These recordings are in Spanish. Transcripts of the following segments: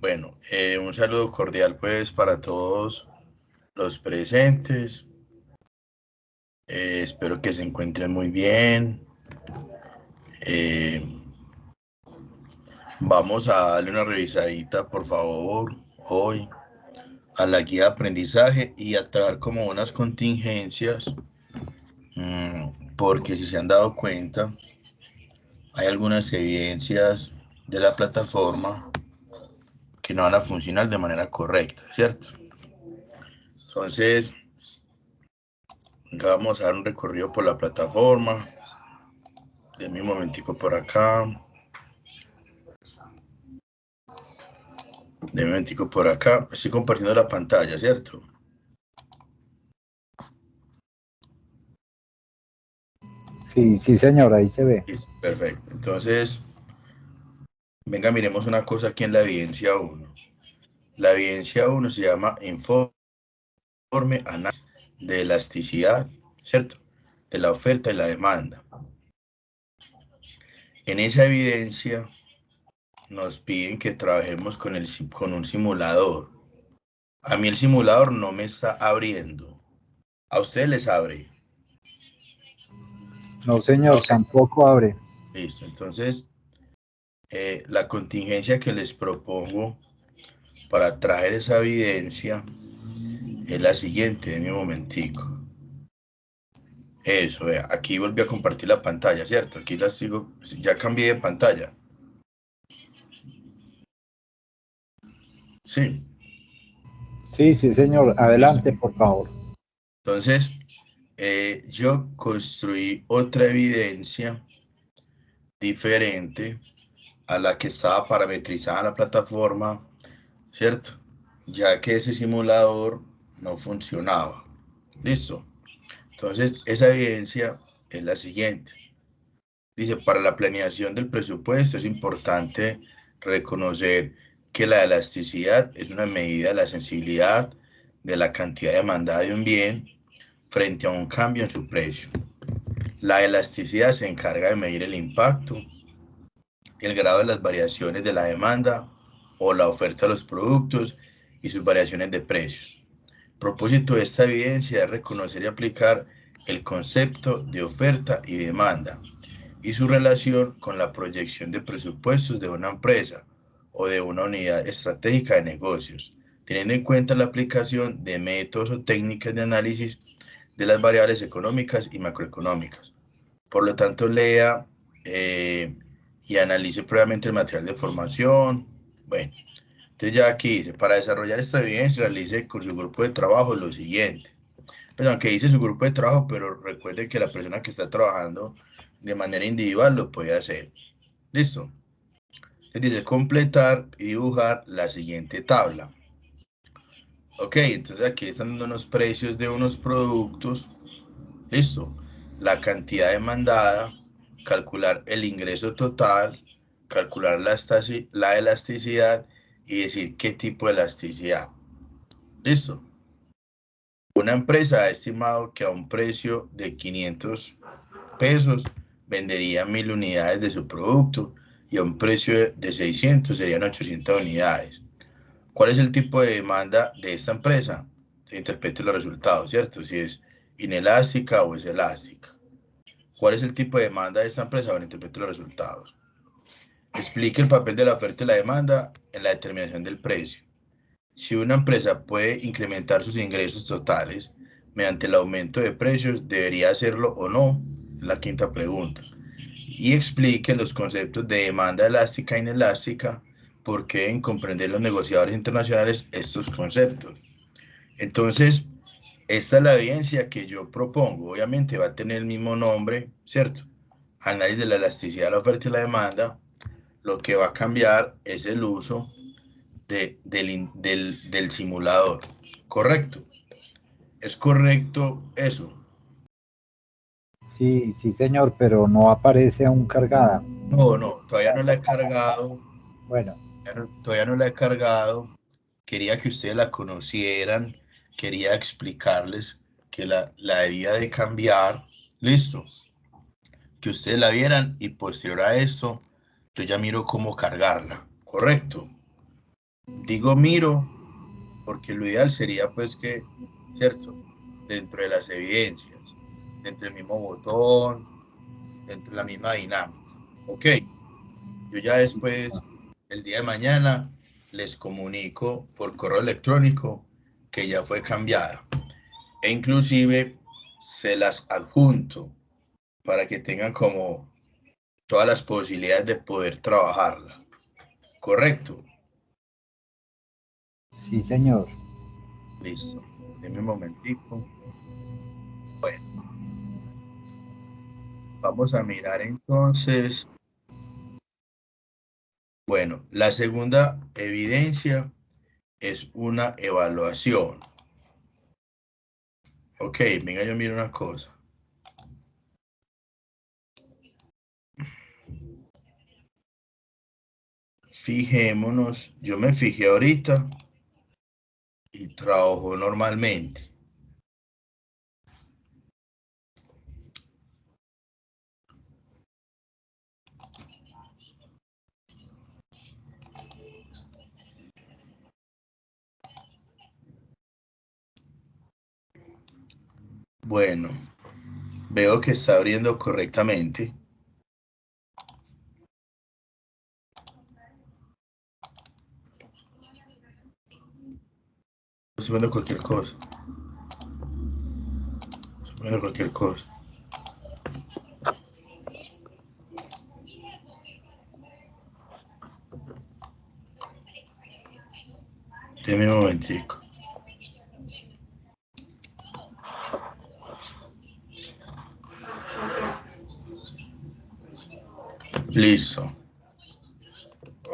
Bueno, un saludo cordial pues para todos los presentes. Espero que se encuentren muy bien. Eh, Vamos a darle una revisadita, por favor, hoy a la guía de aprendizaje y a traer como unas contingencias, porque si se han dado cuenta, hay algunas evidencias de la plataforma que no van a funcionar de manera correcta, ¿cierto? Entonces, vamos a dar un recorrido por la plataforma. Denme un momentico por acá. Denme un momentico por acá. Estoy compartiendo la pantalla, ¿cierto? Sí, sí, señor, ahí se ve. Listo, perfecto. Entonces, venga, miremos una cosa aquí en la evidencia 1. La evidencia 1 se llama informe de elasticidad, ¿cierto? De la oferta y la demanda. En esa evidencia nos piden que trabajemos con un simulador. A mí el simulador no me está abriendo. A ustedes les abre. No, señor, tampoco abre. Listo. Entonces, la contingencia que les propongo para traer esa evidencia es la siguiente. Denme un momentico. Eso, vea, aquí volví a compartir la pantalla, ¿cierto? Aquí la sigo, ya cambié de pantalla. Sí, Sí, sí, señor, listo. adelante, por favor. Entonces, yo construí otra evidencia diferente a la que estaba parametrizada en la plataforma, ¿cierto? Ya que ese simulador no funcionaba. Listo. Entonces, esa evidencia es la siguiente. Dice, para la planeación del presupuesto es importante reconocer que la elasticidad es una medida de la sensibilidad de la cantidad demandada de un bien frente a un cambio en su precio. La elasticidad se encarga de medir el impacto, el grado de las variaciones de la demanda o la oferta de los productos y sus variaciones de precios. El propósito de esta evidencia es reconocer y aplicar el concepto de oferta y demanda y su relación con la proyección de presupuestos de una empresa o de una unidad estratégica de negocios, teniendo en cuenta la aplicación de métodos o técnicas de análisis de las variables económicas y macroeconómicas. Por lo tanto, lea y analice previamente el material de formación. Bueno, entonces ya aquí dice, para desarrollar esta evidencia, realice con su grupo de trabajo lo siguiente. Pues aunque dice su grupo de trabajo, pero recuerde que la persona que está trabajando de manera individual lo puede hacer. Listo. Entonces dice completar y dibujar la siguiente tabla. Ok, entonces aquí están dando unos precios de unos productos. Listo. La cantidad demandada, calcular el ingreso total, calcular la elasticidad y decir qué tipo de elasticidad. Listo. Una empresa ha estimado que a un precio de 500 pesos vendería 1000 unidades de su producto y a un precio de 600 serían 800 unidades. ¿Cuál es el tipo de demanda de esta empresa? Se interprete los resultados, ¿cierto? Si es inelástica o es elástica. ¿Cuál es el tipo de demanda de esta empresa? Bueno, interprete los resultados. Explique el papel de la oferta y la demanda en la determinación del precio. Si una empresa puede incrementar sus ingresos totales mediante el aumento de precios, ¿debería hacerlo o no? La quinta pregunta. Y explique los conceptos de demanda elástica e inelástica, por qué deben comprender los negociadores internacionales estos conceptos. Entonces, esta es la evidencia que yo propongo. Obviamente va a tener el mismo nombre, ¿cierto? Análisis de la elasticidad de la oferta y la demanda. Lo que va a cambiar es el uso del simulador. ¿Correcto? ¿Es correcto eso? Sí, sí, señor, pero no aparece aún cargada. No, no, todavía no la he cargado. Bueno, Todavía no la he cargado. Quería que ustedes la conocieran. Quería explicarles que la debía de cambiar. Listo. Que ustedes la vieran y posterior a esto, yo ya miro cómo cargarla. ¿Correcto? Digo miro porque lo ideal sería pues que, ¿cierto? Dentro de las evidencias, dentro del mismo botón, dentro de la misma dinámica. Ok, yo ya después, el día de mañana, les comunico por correo electrónico que ya fue cambiada. E inclusive se las adjunto para que tengan como todas las posibilidades de poder trabajarla. ¿Correcto? Sí, señor. Listo. Denme un momentico. Bueno, vamos a mirar entonces. Bueno, la segunda evidencia es una evaluación. Ok, venga, yo miro una cosa. Fijémonos, yo me fijé ahorita y trabajo normalmente. Bueno, veo que está abriendo correctamente. Estoy viendo cualquier cosa. Estoy viendo cualquier cosa. Deme un momentico. Listo.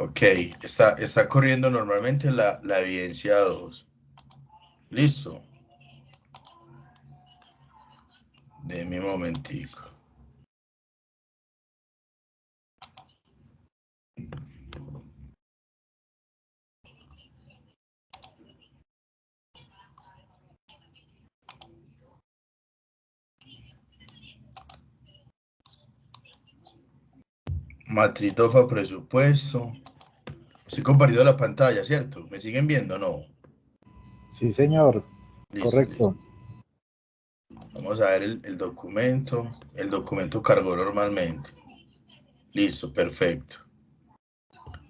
Ok, está corriendo normalmente la evidencia 2. Listo. Deme un momentico. Matriz DOFA presupuesto. Estoy compartiendo la pantalla, ¿cierto? ¿Me siguen viendo? No. Sí, señor. Listo, Correcto. listo. Vamos a ver el documento. El documento cargó normalmente. Listo, perfecto.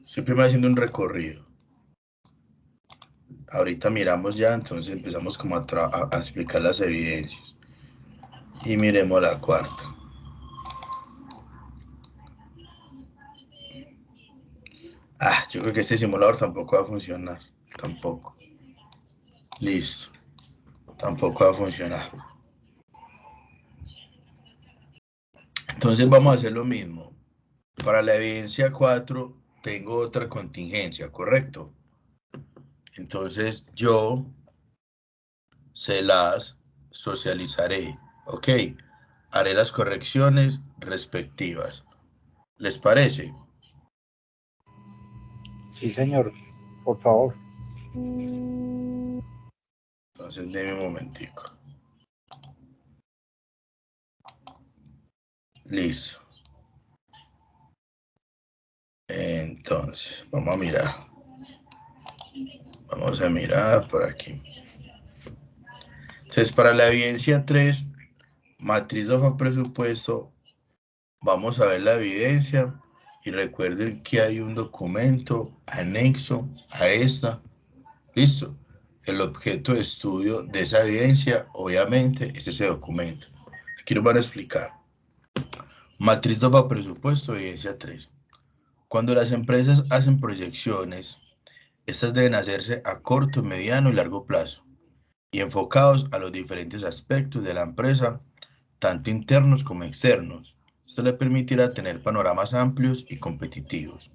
Siempre me haciendo un recorrido. Ahorita miramos ya, entonces empezamos como a explicar las evidencias. Y miremos la cuarta. Yo creo que este simulador tampoco va a funcionar. Tampoco. Listo. Tampoco va a funcionar. Entonces vamos a hacer lo mismo. Para la evidencia 4 tengo otra contingencia, ¿correcto? Entonces yo se las socializaré, ¿ok? Haré las correcciones respectivas. ¿Les parece? Sí, señor. Por favor. Entonces denme un momentico. Listo. Entonces, vamos a mirar. Vamos a mirar por aquí. Entonces, para la evidencia 3, matriz de hoja presupuesto, vamos a ver la evidencia y recuerden que hay un documento anexo a esta. Listo. El objeto de estudio de esa evidencia, obviamente, es ese documento. Aquí nos van a explicar. Matriz de hoja presupuesto, evidencia 3. Cuando las empresas hacen proyecciones, estas deben hacerse a corto, mediano y largo plazo y enfocados a los diferentes aspectos de la empresa, tanto internos como externos. Esto le permitirá tener panoramas amplios y competitivos.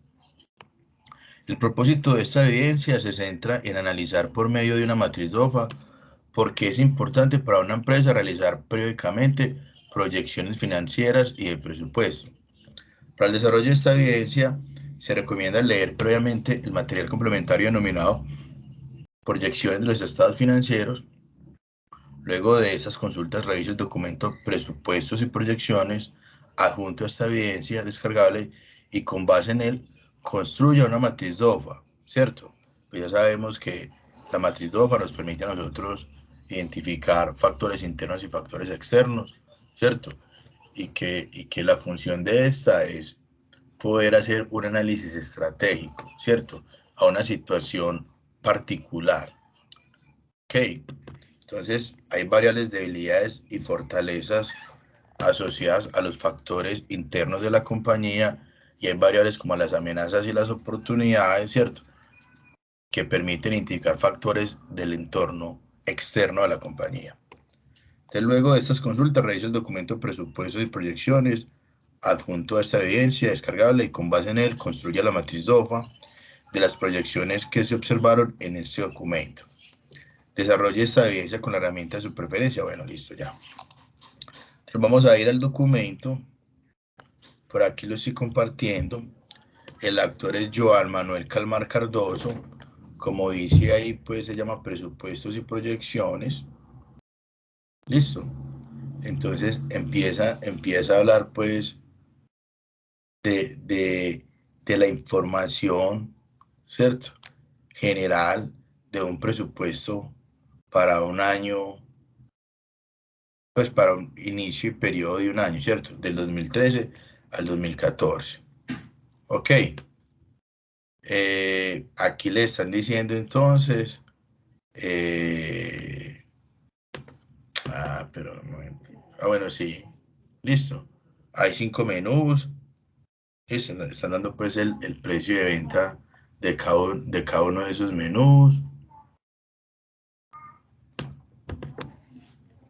El propósito de esta evidencia se centra en analizar por medio de una matriz DOFA por qué es importante para una empresa realizar periódicamente proyecciones financieras y de presupuesto. Para el desarrollo de esta evidencia, se recomienda leer previamente el material complementario denominado Proyecciones de los estados financieros. Luego de estas consultas, revise el documento Presupuestos y Proyecciones adjunto a esta evidencia descargable y con base en él construya una matriz DOFA, ¿cierto? pues ya sabemos que la matriz DOFA nos permite a nosotros identificar factores internos y factores externos, ¿cierto? Y que la función de esta es poder hacer un análisis estratégico, ¿cierto? A una situación particular. Ok, entonces hay variables debilidades y fortalezas asociadas a los factores internos de la compañía y hay variables como las amenazas y las oportunidades, ¿cierto? Que permiten indicar factores del entorno externo a la compañía. Entonces, luego de estas consultas, revisa el documento presupuestos y proyecciones adjunto a esta evidencia descargable y con base en él construye la matriz DOFA de las proyecciones que se observaron en este documento. Desarrolle esta evidencia con la herramienta de su preferencia. Bueno, listo, ya. Entonces vamos a ir al documento. Por aquí lo estoy compartiendo. El actor es Joan Manuel Calmar Cardoso. Como dice ahí, pues se llama presupuestos y proyecciones. Listo. Entonces empieza a hablar pues de la información, ¿cierto? General de un presupuesto para un año, pues para un inicio y periodo de un año, ¿cierto? Del 2013 al 2014. Ok. Aquí le están diciendo entonces, pero un momento. Bueno, sí, listo. Hay 5 menús. Están dando pues el precio de venta de cada uno de esos menús.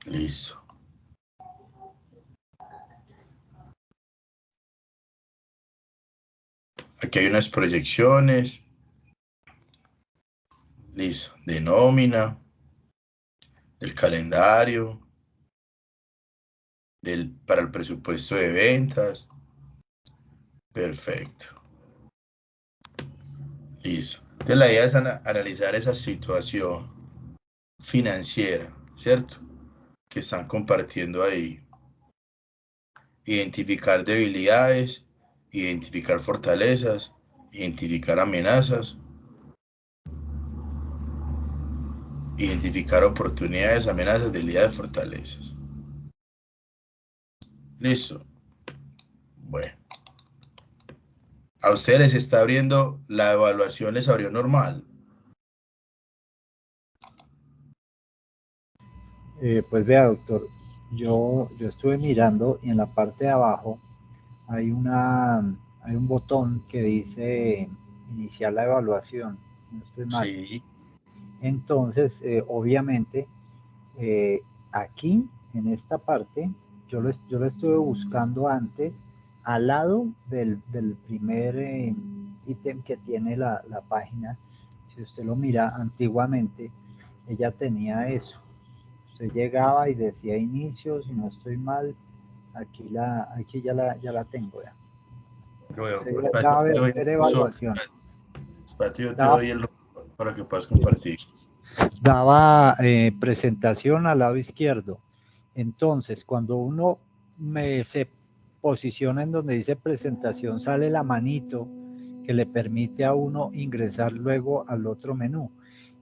Listo. Aquí hay unas proyecciones. Listo. De nómina, del calendario, para el presupuesto de ventas. Perfecto. Listo. Entonces la idea es analizar esa situación financiera, ¿cierto? Que están compartiendo ahí. Identificar debilidades, identificar fortalezas, identificar amenazas, identificar oportunidades, amenazas, debilidades, fortalezas. Listo. Bueno. A ustedes les está abriendo, la evaluación les abrió normal. Pues vea, doctor, yo estuve mirando y en la parte de abajo hay hay un botón que dice iniciar la evaluación, no estoy mal. Sí. Entonces, obviamente, aquí en esta parte, yo lo estuve buscando antes, al lado del primer ítem que tiene la página. Si usted lo mira antiguamente, ella tenía eso. Usted llegaba y decía inicio, si no estoy mal, aquí ya la tengo ya. Bueno, Usted espérate, daba yo te doy ver el evaluación. espérate, yo te Daba, doy el para que puedas compartir. daba presentación al lado izquierdo. Entonces, cuando uno se posiciona en donde dice presentación, sale la manito que le permite a uno ingresar luego al otro menú.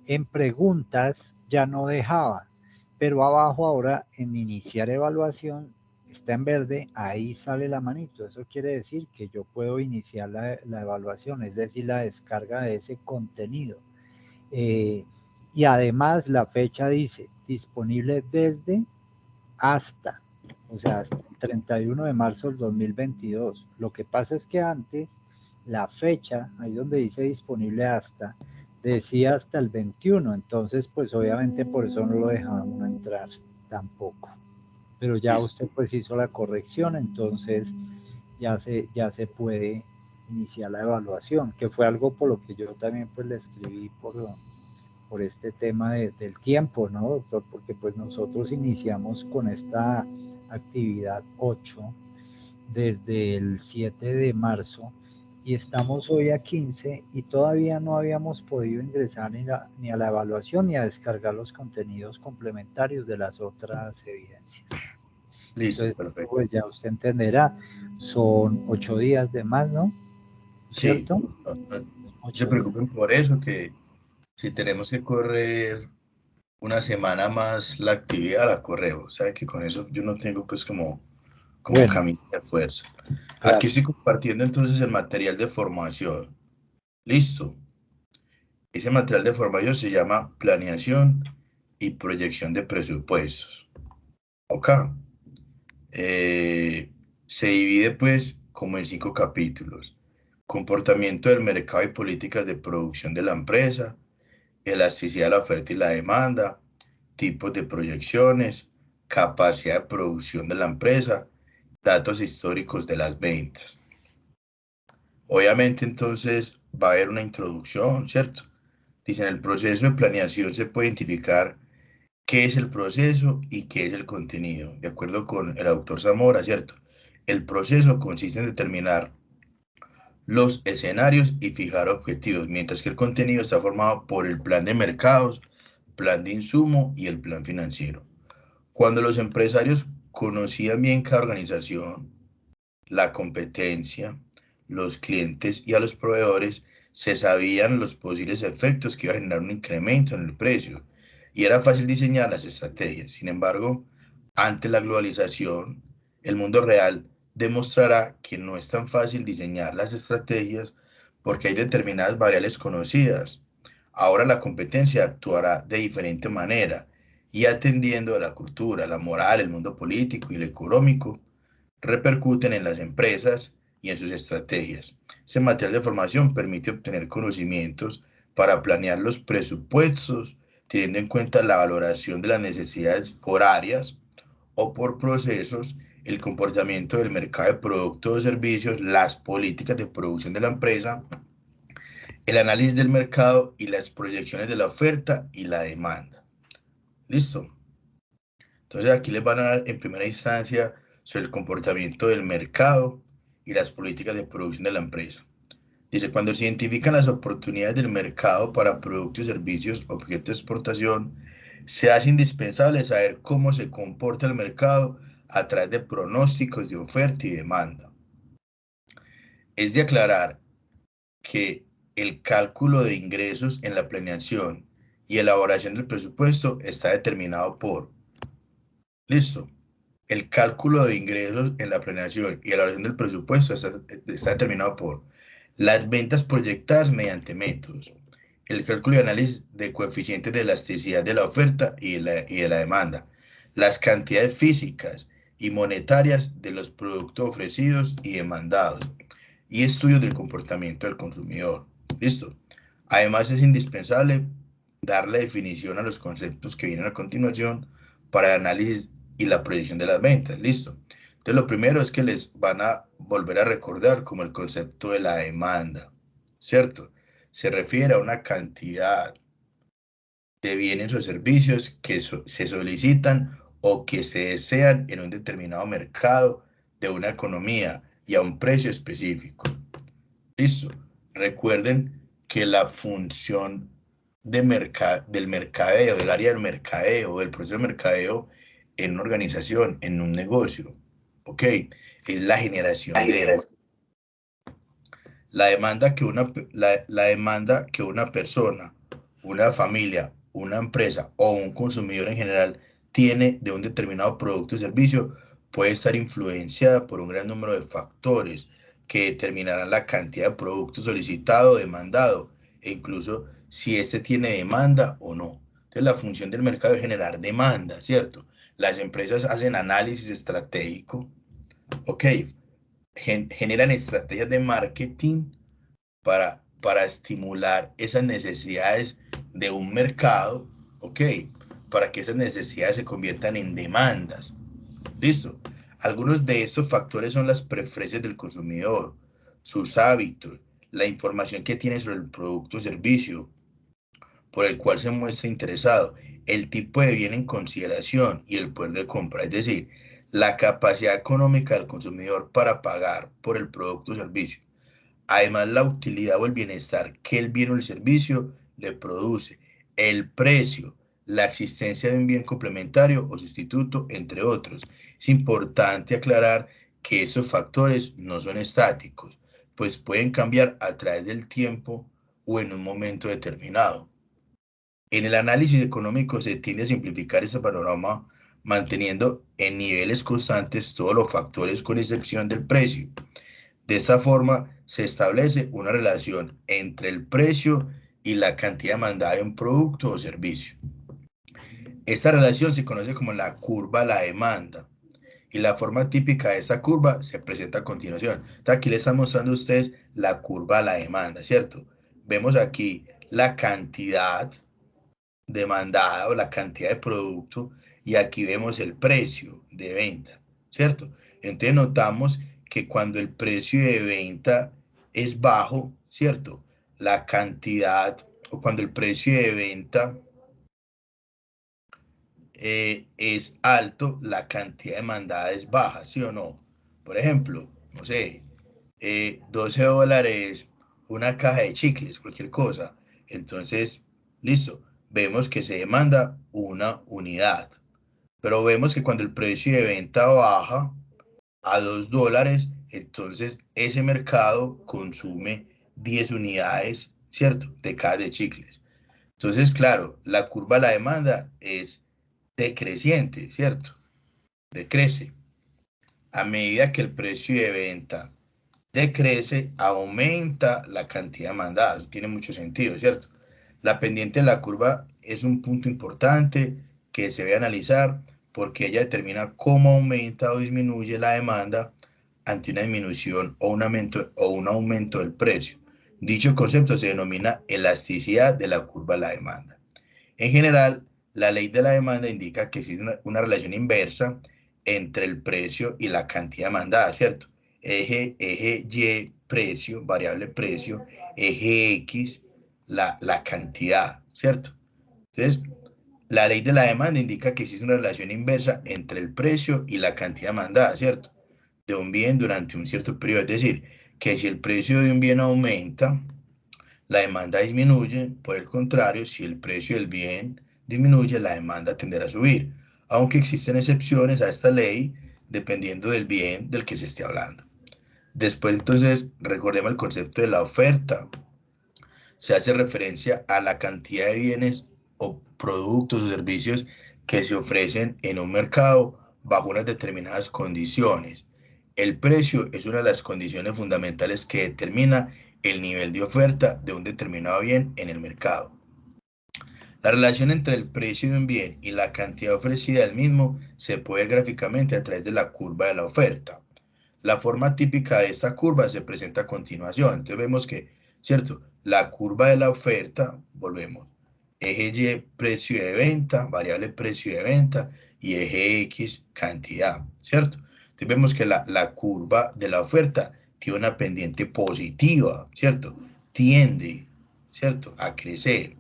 En preguntas ya no dejaba, pero abajo ahora en iniciar evaluación está en verde, ahí sale la manito. Eso quiere decir que yo puedo iniciar la evaluación, es decir, la descarga de ese contenido. Y además la fecha dice disponible desde hasta, o sea, hasta el 31 de marzo del 2022. Lo que pasa es que antes la fecha, ahí donde dice disponible hasta, decía hasta el 21, entonces pues obviamente por eso no lo dejaban uno entrar tampoco. Pero ya Listo. usted pues hizo la corrección, entonces ya se puede iniciar la evaluación, que fue algo por lo que yo también pues le escribí por este tema del tiempo, ¿no, doctor? Porque pues nosotros iniciamos con esta actividad 8 desde el 7 de marzo y estamos hoy a 15 y todavía no habíamos podido ingresar ni a la evaluación ni a descargar los contenidos complementarios de las otras evidencias. Listo, Entonces, perfecto. pues ya usted entenderá, son 8 días de más, ¿no? Sí, ¿Cierto? no se 8 días. preocupen por eso, que Si tenemos que correr una semana más la actividad, la corremos. ¿Sabe que con eso yo no tengo pues como Bueno, camisa de fuerza? Aquí claro. estoy compartiendo entonces el material de formación. Listo. Ese material de formación se llama planeación y proyección de presupuestos. Ok. Eh, Se divide pues como en 5 capítulos. Comportamiento del mercado y políticas de producción de la empresa, elasticidad de la oferta y la demanda, tipos de proyecciones, capacidad de producción de la empresa, datos históricos de las ventas. Obviamente entonces va a haber una introducción, ¿cierto? Dicen, el proceso de planeación se puede identificar qué es el proceso y qué es el contenido, de acuerdo con el autor Zamora, ¿cierto? El proceso consiste en determinar los escenarios y fijar objetivos, mientras que el contenido está formado por el plan de mercados, plan de insumo y el plan financiero. Cuando los empresarios conocían bien cada organización, la competencia, los clientes y a los proveedores, se sabían los posibles efectos que iba a generar un incremento en el precio y era fácil diseñar las estrategias. Sin embargo, ante la globalización, el mundo real demostrará que no es tan fácil diseñar las estrategias porque hay determinadas variables conocidas. Ahora la competencia actuará de diferente manera y atendiendo a la cultura, la moral, el mundo político y el económico, repercuten en las empresas y en sus estrategias. Este material de formación permite obtener conocimientos para planear los presupuestos, teniendo en cuenta la valoración de las necesidades por áreas o por procesos, el comportamiento del mercado de productos o servicios, las políticas de producción de la empresa, el análisis del mercado y las proyecciones de la oferta y la demanda. ¿Listo? Entonces aquí les van a dar en primera instancia sobre el comportamiento del mercado y las políticas de producción de la empresa. Dice, cuando se identifican las oportunidades del mercado para productos y servicios objeto de exportación, se hace indispensable saber cómo se comporta el mercado a través de pronósticos de oferta y demanda. Es de aclarar que el cálculo de ingresos en la planeación y elaboración del presupuesto está determinado por, listo, el cálculo de ingresos en la planeación y elaboración del presupuesto está determinado por las ventas proyectadas mediante métodos, el cálculo y análisis de coeficientes de elasticidad de la oferta y de la demanda, las cantidades físicas y monetarias de los productos ofrecidos y demandados, y estudios del comportamiento del consumidor. ¿Listo? Además, es indispensable darle definición a los conceptos que vienen a continuación para el análisis y la proyección de las ventas. ¿Listo? Entonces, lo primero es que les van a volver a recordar como el concepto de la demanda, ¿cierto? Se refiere a una cantidad de bienes o servicios que se solicitan o que se desean en un determinado mercado de una economía y a un precio específico. Listo. Recuerden que la función del mercadeo, del área del mercadeo, del proceso de mercadeo en una organización, en un negocio, ¿ok? Es la generación de demanda. La demanda que una persona, una familia, una empresa o un consumidor en general tiene de un determinado producto o servicio puede estar influenciada por un gran número de factores que determinarán la cantidad de producto solicitado, demandado e incluso si éste tiene demanda o no. Entonces la función del mercado es generar demanda, ¿cierto? Las empresas hacen análisis estratégico, ok, generan estrategias de marketing para estimular esas necesidades de un mercado, ¿ok? Para que esas necesidades se conviertan en demandas. ¿Listo? Algunos de estos factores son las preferencias del consumidor, sus hábitos, la información que tiene sobre el producto o servicio por el cual se muestra interesado, el tipo de bien en consideración y el poder de compra, es decir, la capacidad económica del consumidor para pagar por el producto o servicio. Además, la utilidad o el bienestar que el bien o el servicio le produce, el precio, la existencia de un bien complementario o sustituto, entre otros. Es importante aclarar que esos factores no son estáticos, pues pueden cambiar a través del tiempo o en un momento determinado. En el análisis económico se tiende a simplificar este panorama manteniendo en niveles constantes todos los factores con excepción del precio. De esta forma se establece una relación entre el precio y la cantidad demandada de un producto o servicio. Esta relación se conoce como la curva de la demanda y la forma típica de esta curva se presenta a continuación. Entonces, aquí le están mostrando a ustedes la curva de la demanda, ¿cierto? Vemos aquí la cantidad demandada o la cantidad de producto y aquí vemos el precio de venta, ¿cierto? Entonces notamos que cuando el precio de venta es bajo, ¿cierto? La cantidad o cuando el precio de venta es alto, la cantidad demandada es baja, ¿sí o no? Por ejemplo, no sé, $12, una caja de chicles, cualquier cosa. Entonces, listo, vemos que se demanda una unidad. Pero vemos que cuando el precio de venta baja a $2, entonces ese mercado consume 10 unidades, ¿cierto? De caja de chicles. Entonces, claro, la curva de la demanda es decreciente, ¿cierto? Decrece. A medida que el precio de venta decrece, aumenta la cantidad demandada. Eso tiene mucho sentido, ¿cierto? La pendiente de la curva es un punto importante que se debe analizar porque ella determina cómo aumenta o disminuye la demanda ante una disminución o un aumento del precio. Dicho concepto se denomina elasticidad de la curva de la demanda. En general, la ley de la demanda indica que existe una relación inversa entre el precio y la cantidad demandada, ¿cierto? Eje Y, precio, variable precio, eje X, la cantidad, ¿cierto? Entonces, la ley de la demanda indica que existe una relación inversa entre el precio y la cantidad demandada, ¿cierto? De un bien durante un cierto periodo. Es decir, que si el precio de un bien aumenta, la demanda disminuye. Por el contrario, si el precio del bien disminuye, la demanda tenderá a subir, aunque existen excepciones a esta ley dependiendo del bien del que se esté hablando. Después, entonces, recordemos el concepto de la oferta. Se hace referencia a la cantidad de bienes o productos o servicios que se ofrecen en un mercado bajo unas determinadas condiciones. El precio es una de las condiciones fundamentales que determina el nivel de oferta de un determinado bien en el mercado. La relación entre el precio de un bien y la cantidad ofrecida del mismo se puede ver gráficamente a través de la curva de la oferta. La forma típica de esta curva se presenta a continuación. Entonces vemos que, ¿cierto? La curva de la oferta, volvemos, eje Y, precio de venta, variable precio de venta y eje X, cantidad, ¿cierto? Entonces vemos que la curva de la oferta tiene una pendiente positiva, ¿cierto? Tiende, ¿cierto? A crecer.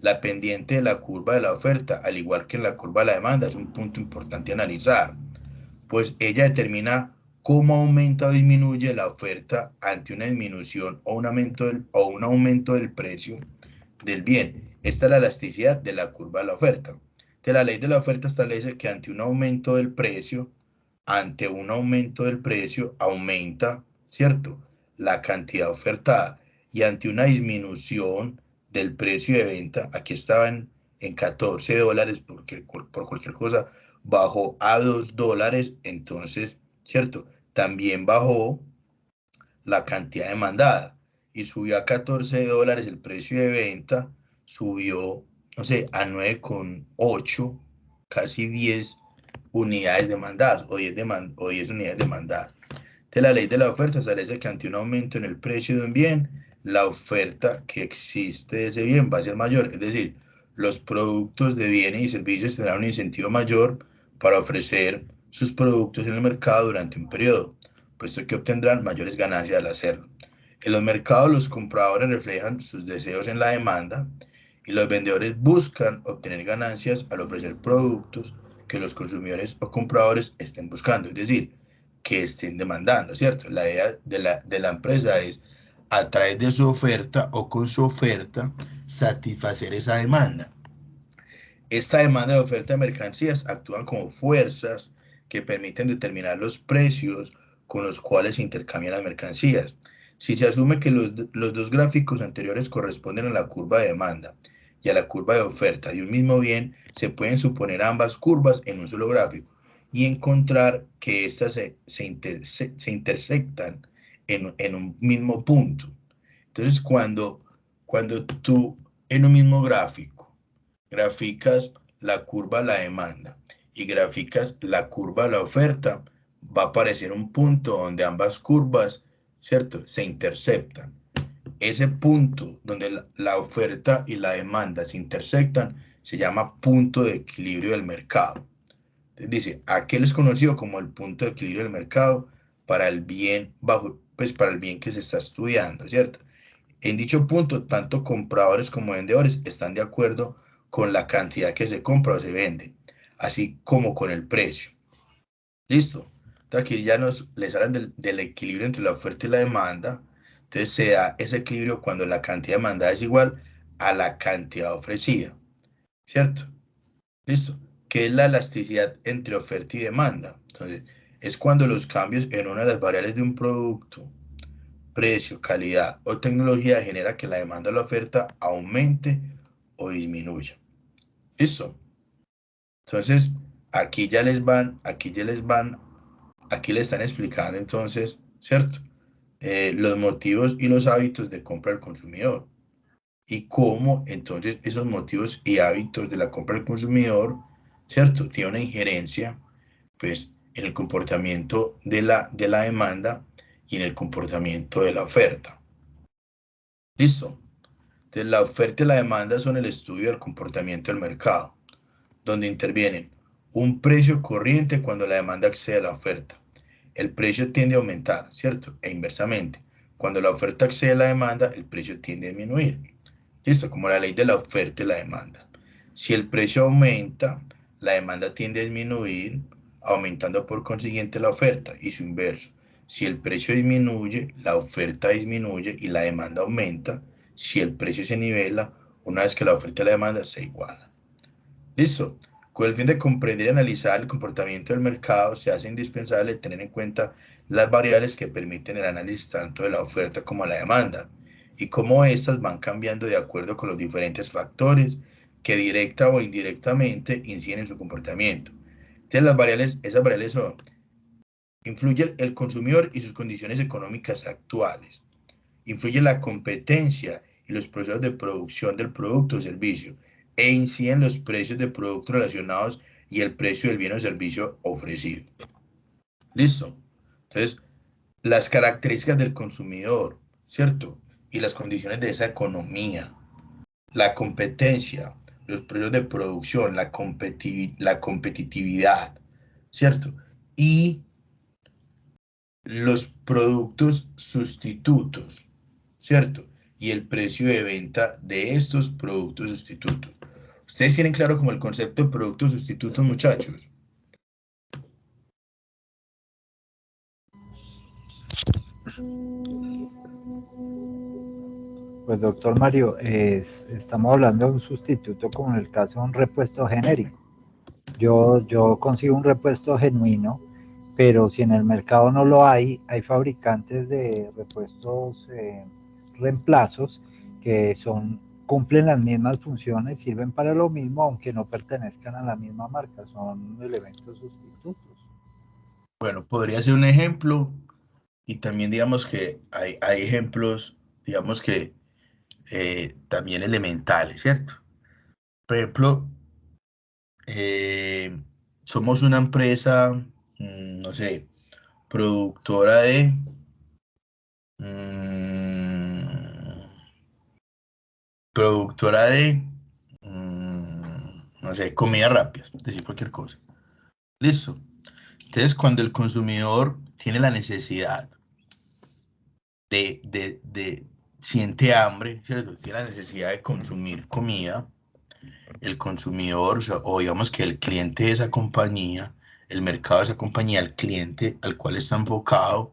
La pendiente de la curva de la oferta, al igual que en la curva de la demanda, es un punto importante a analizar, pues ella determina cómo aumenta o disminuye la oferta ante una disminución o un aumento del precio del bien. Esta es la elasticidad de la curva de la oferta. De la ley de la oferta establece que ante un aumento del precio aumenta, ¿cierto? La cantidad ofertada y ante una disminución del precio de venta, aquí estaban en $14 por cualquier cosa, bajó a $2, entonces, ¿cierto? También bajó la cantidad demandada y subió a $14 el precio de venta, subió, no sé, a 9,8, casi 10 unidades demandadas o 10 unidades demandadas. De la ley de la oferta establece que ante un aumento en el precio de un bien, la oferta que existe de ese bien va a ser mayor, es decir, los productos de bienes y servicios tendrán un incentivo mayor para ofrecer sus productos en el mercado durante un periodo, puesto que obtendrán mayores ganancias al hacerlo. En los mercados los compradores reflejan sus deseos en la demanda y los vendedores buscan obtener ganancias al ofrecer productos que los consumidores o compradores estén buscando, es decir, que estén demandando, ¿cierto? La idea de la empresa es, a través de su oferta o con su oferta, satisfacer esa demanda. Esta demanda de oferta de mercancías actúan como fuerzas que permiten determinar los precios con los cuales se intercambian las mercancías. Si se asume que los dos gráficos anteriores corresponden a la curva de demanda y a la curva de oferta de un mismo bien, se pueden suponer ambas curvas en un solo gráfico y encontrar que éstas se intersectan en un mismo punto. Entonces, cuando tú en un mismo gráfico graficas la curva a la demanda y graficas la curva a la oferta, va a aparecer un punto donde ambas curvas, ¿cierto?, se interceptan. Ese punto donde la oferta y la demanda se intersectan se llama punto de equilibrio del mercado. Entonces dice, aquel es conocido como el punto de equilibrio del mercado para el bien para el bien que se está estudiando, ¿cierto? En dicho punto, tanto compradores como vendedores están de acuerdo con la cantidad que se compra o se vende, así como con el precio. ¿Listo? Entonces aquí ya les hablan del equilibrio entre la oferta y la demanda. Entonces se da ese equilibrio cuando la cantidad demandada es igual a la cantidad ofrecida, ¿cierto? ¿Listo? ¿Qué es la elasticidad entre oferta y demanda? Entonces, es cuando los cambios en una de las variables de un producto, precio, calidad o tecnología genera que la demanda o la oferta aumente o disminuya. ¿Listo? Entonces, aquí le están explicando entonces, ¿cierto? Los motivos y los hábitos de compra del consumidor y cómo entonces esos motivos y hábitos de la compra del consumidor, ¿cierto?, tiene una injerencia, pues, en el comportamiento de la demanda y en el comportamiento de la oferta. ¿Listo? Entonces, la oferta y la demanda son el estudio del comportamiento del mercado, donde intervienen un precio corriente cuando la demanda excede a la oferta. El precio tiende a aumentar, ¿cierto? E inversamente, cuando la oferta excede a la demanda, el precio tiende a disminuir. ¿Listo? Como la ley de la oferta y la demanda. Si el precio aumenta, la demanda tiende a disminuir, aumentando por consiguiente la oferta y su inverso. Si el precio disminuye, la oferta disminuye y la demanda aumenta. Si el precio se nivela, una vez que la oferta y la demanda se igualan. ¿Listo? Con el fin de comprender y analizar el comportamiento del mercado, se hace indispensable tener en cuenta las variables que permiten el análisis tanto de la oferta como de la demanda y cómo éstas van cambiando de acuerdo con los diferentes factores que directa o indirectamente inciden en su comportamiento. Entonces, esas variables son: influye el consumidor y sus condiciones económicas actuales, influye la competencia y los procesos de producción del producto o servicio, e inciden los precios de productos relacionados y el precio del bien o servicio ofrecido. ¿Listo? Entonces, las características del consumidor, ¿cierto? Y las condiciones de esa economía, la competencia, los precios de producción, la competitividad, ¿cierto? Y los productos sustitutos, ¿cierto? Y el precio de venta de estos productos sustitutos. ¿Ustedes tienen claro como el concepto de productos sustitutos, muchachos? Pues doctor Mario, estamos hablando de un sustituto como en el caso de un repuesto genérico. Yo consigo un repuesto genuino, pero si en el mercado no lo hay fabricantes de repuestos reemplazos que cumplen las mismas funciones, sirven para lo mismo, aunque no pertenezcan a la misma marca, son elementos sustitutos. Bueno, podría ser un ejemplo y también digamos que hay ejemplos, digamos que también elementales, ¿cierto? Por ejemplo, eh, somos una empresa, no sé, productora de, mm, productora de, no sé, comida rápida, decir cualquier cosa. Listo. Entonces, cuando el consumidor tiene la necesidad siente hambre, ¿cierto? Tiene la necesidad de consumir comida, el consumidor, o digamos que el cliente de esa compañía, el mercado de esa compañía, el cliente al cual está enfocado,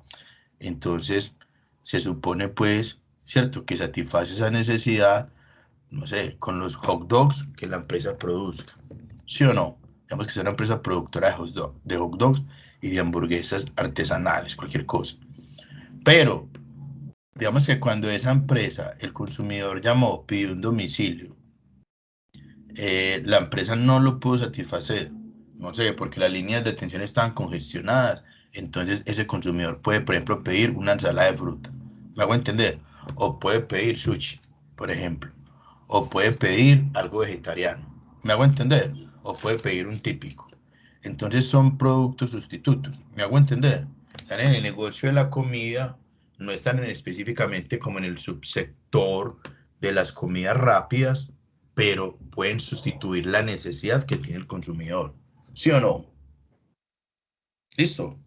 entonces se supone pues, ¿cierto?, que satisface esa necesidad, no sé, con los hot dogs que la empresa produzca, ¿sí o no? Digamos que es una empresa productora de hot dogs y de hamburguesas artesanales, cualquier cosa. Pero, digamos que cuando esa empresa, el consumidor llamó, pidió un domicilio la empresa no lo pudo satisfacer, no sé, porque las líneas de atención estaban congestionadas, entonces ese consumidor puede, por ejemplo, pedir una ensalada de fruta, ¿me hago entender? O puede pedir sushi, por ejemplo, o puede pedir algo vegetariano, ¿me hago entender? O puede pedir un típico. Entonces son productos sustitutos, ¿me hago entender? Están en el negocio de la comida, no están específicamente como en el subsector de las comidas rápidas, pero pueden sustituir la necesidad que tiene el consumidor. ¿Sí o no? ¿Listo?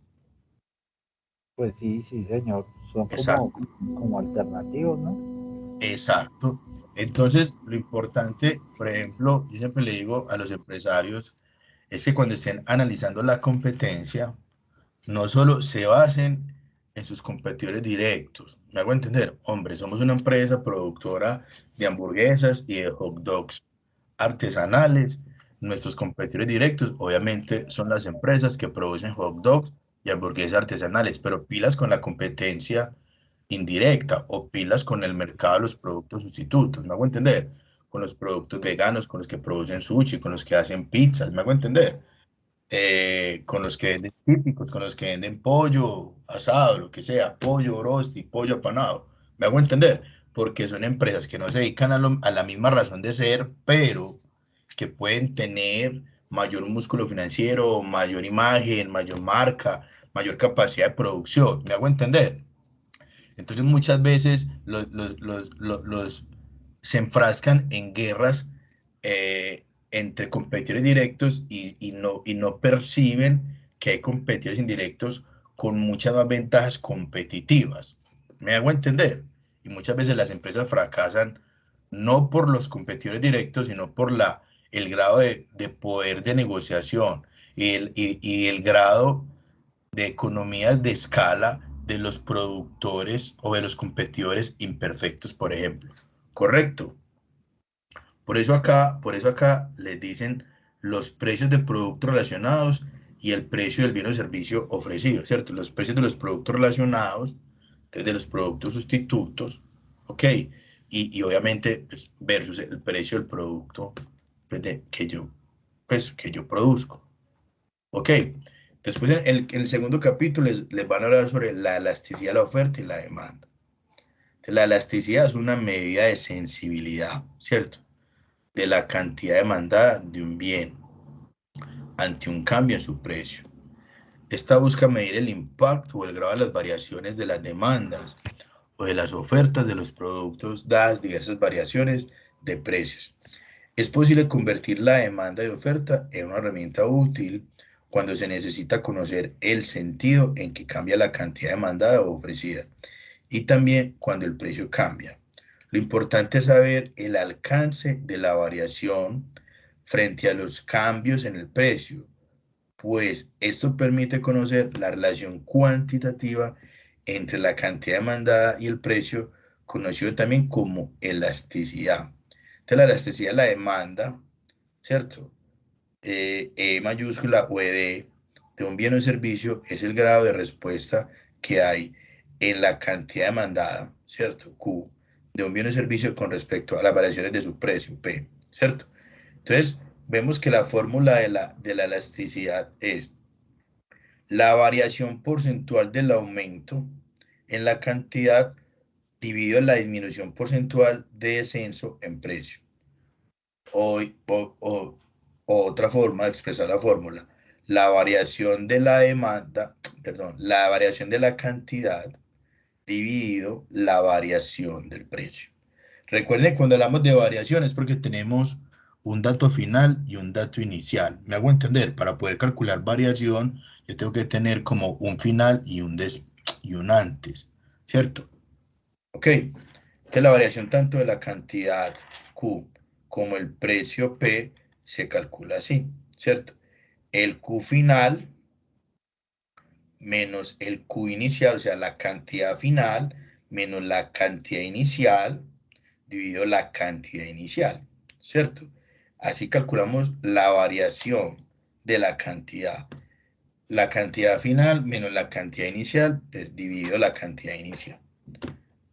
Pues sí, sí, señor. Son Exacto, como alternativos, ¿no? exacto. Entonces, lo importante, por ejemplo, yo siempre le digo a los empresarios, es que cuando estén analizando la competencia, no solo se basen en sus competidores directos. Me hago entender, hombre, somos una empresa productora de hamburguesas y de hot dogs artesanales. Nuestros competidores directos, obviamente, son las empresas que producen hot dogs y hamburguesas artesanales, pero pilas con la competencia indirecta o pilas con el mercado de los productos sustitutos. ¿Me hago entender? Con los productos veganos, con los que producen sushi, con los que hacen pizzas. ¿Me hago entender? Con los que venden típicos, con los que venden pollo asado, lo que sea, pollo rosti, pollo apanado. ¿Me hago entender? Porque son empresas que no se dedican a la misma razón de ser, pero que pueden tener mayor músculo financiero, mayor imagen, mayor marca, mayor capacidad de producción. ¿Me hago entender? Entonces muchas veces los se enfrascan en guerras entre competidores directos y no perciben que hay competidores indirectos con muchas más ventajas competitivas. ¿Me hago entender? Y muchas veces las empresas fracasan no por los competidores directos, sino por el grado de poder de negociación y el grado de economías de escala de los productores o de los competidores imperfectos, por ejemplo. ¿Correcto? Por eso acá les dicen los precios de productos relacionados y el precio del bien o servicio ofrecido, ¿cierto? Los precios de los productos relacionados, de los productos sustitutos, ¿ok? Y obviamente pues, versus el precio del producto pues, que yo produzco. Ok, después en el segundo capítulo les van a hablar sobre la elasticidad de la oferta y la demanda. La elasticidad es una medida de sensibilidad, ¿cierto? De la cantidad demandada de un bien ante un cambio en su precio. Esta busca medir el impacto o el grado de las variaciones de las demandas o de las ofertas de los productos dadas diversas variaciones de precios. Es posible convertir la demanda de oferta en una herramienta útil cuando se necesita conocer el sentido en que cambia la cantidad demandada o ofrecida y también cuando el precio cambia. Lo importante es saber el alcance de la variación frente a los cambios en el precio, pues esto permite conocer la relación cuantitativa entre la cantidad demandada y el precio, conocido también como elasticidad. Entonces, la elasticidad es la demanda, ¿cierto? Mayúscula o de un bien o servicio es el grado de respuesta que hay en la cantidad demandada, ¿cierto? Q, de un bien o servicio con respecto a las variaciones de su precio, P, ¿cierto? Entonces, vemos que la fórmula de la elasticidad es la variación porcentual del aumento en la cantidad dividido la disminución porcentual de descenso en precio. O, o, o, o otra forma de expresar la fórmula, la variación de la demanda, perdón, la variación de la cantidad dividido la variación del precio. Recuerden, cuando hablamos de variación es porque tenemos un dato final y un dato inicial. Me hago entender, para poder calcular variación, yo tengo que tener como un final y un antes, ¿cierto? Ok, entonces la variación tanto de la cantidad Q como el precio P se calcula así, ¿cierto? El Q final menos el Q inicial, o sea, la cantidad final menos la cantidad inicial dividido la cantidad inicial, ¿cierto? Así calculamos la variación de la cantidad. La cantidad final menos la cantidad inicial dividido la cantidad inicial.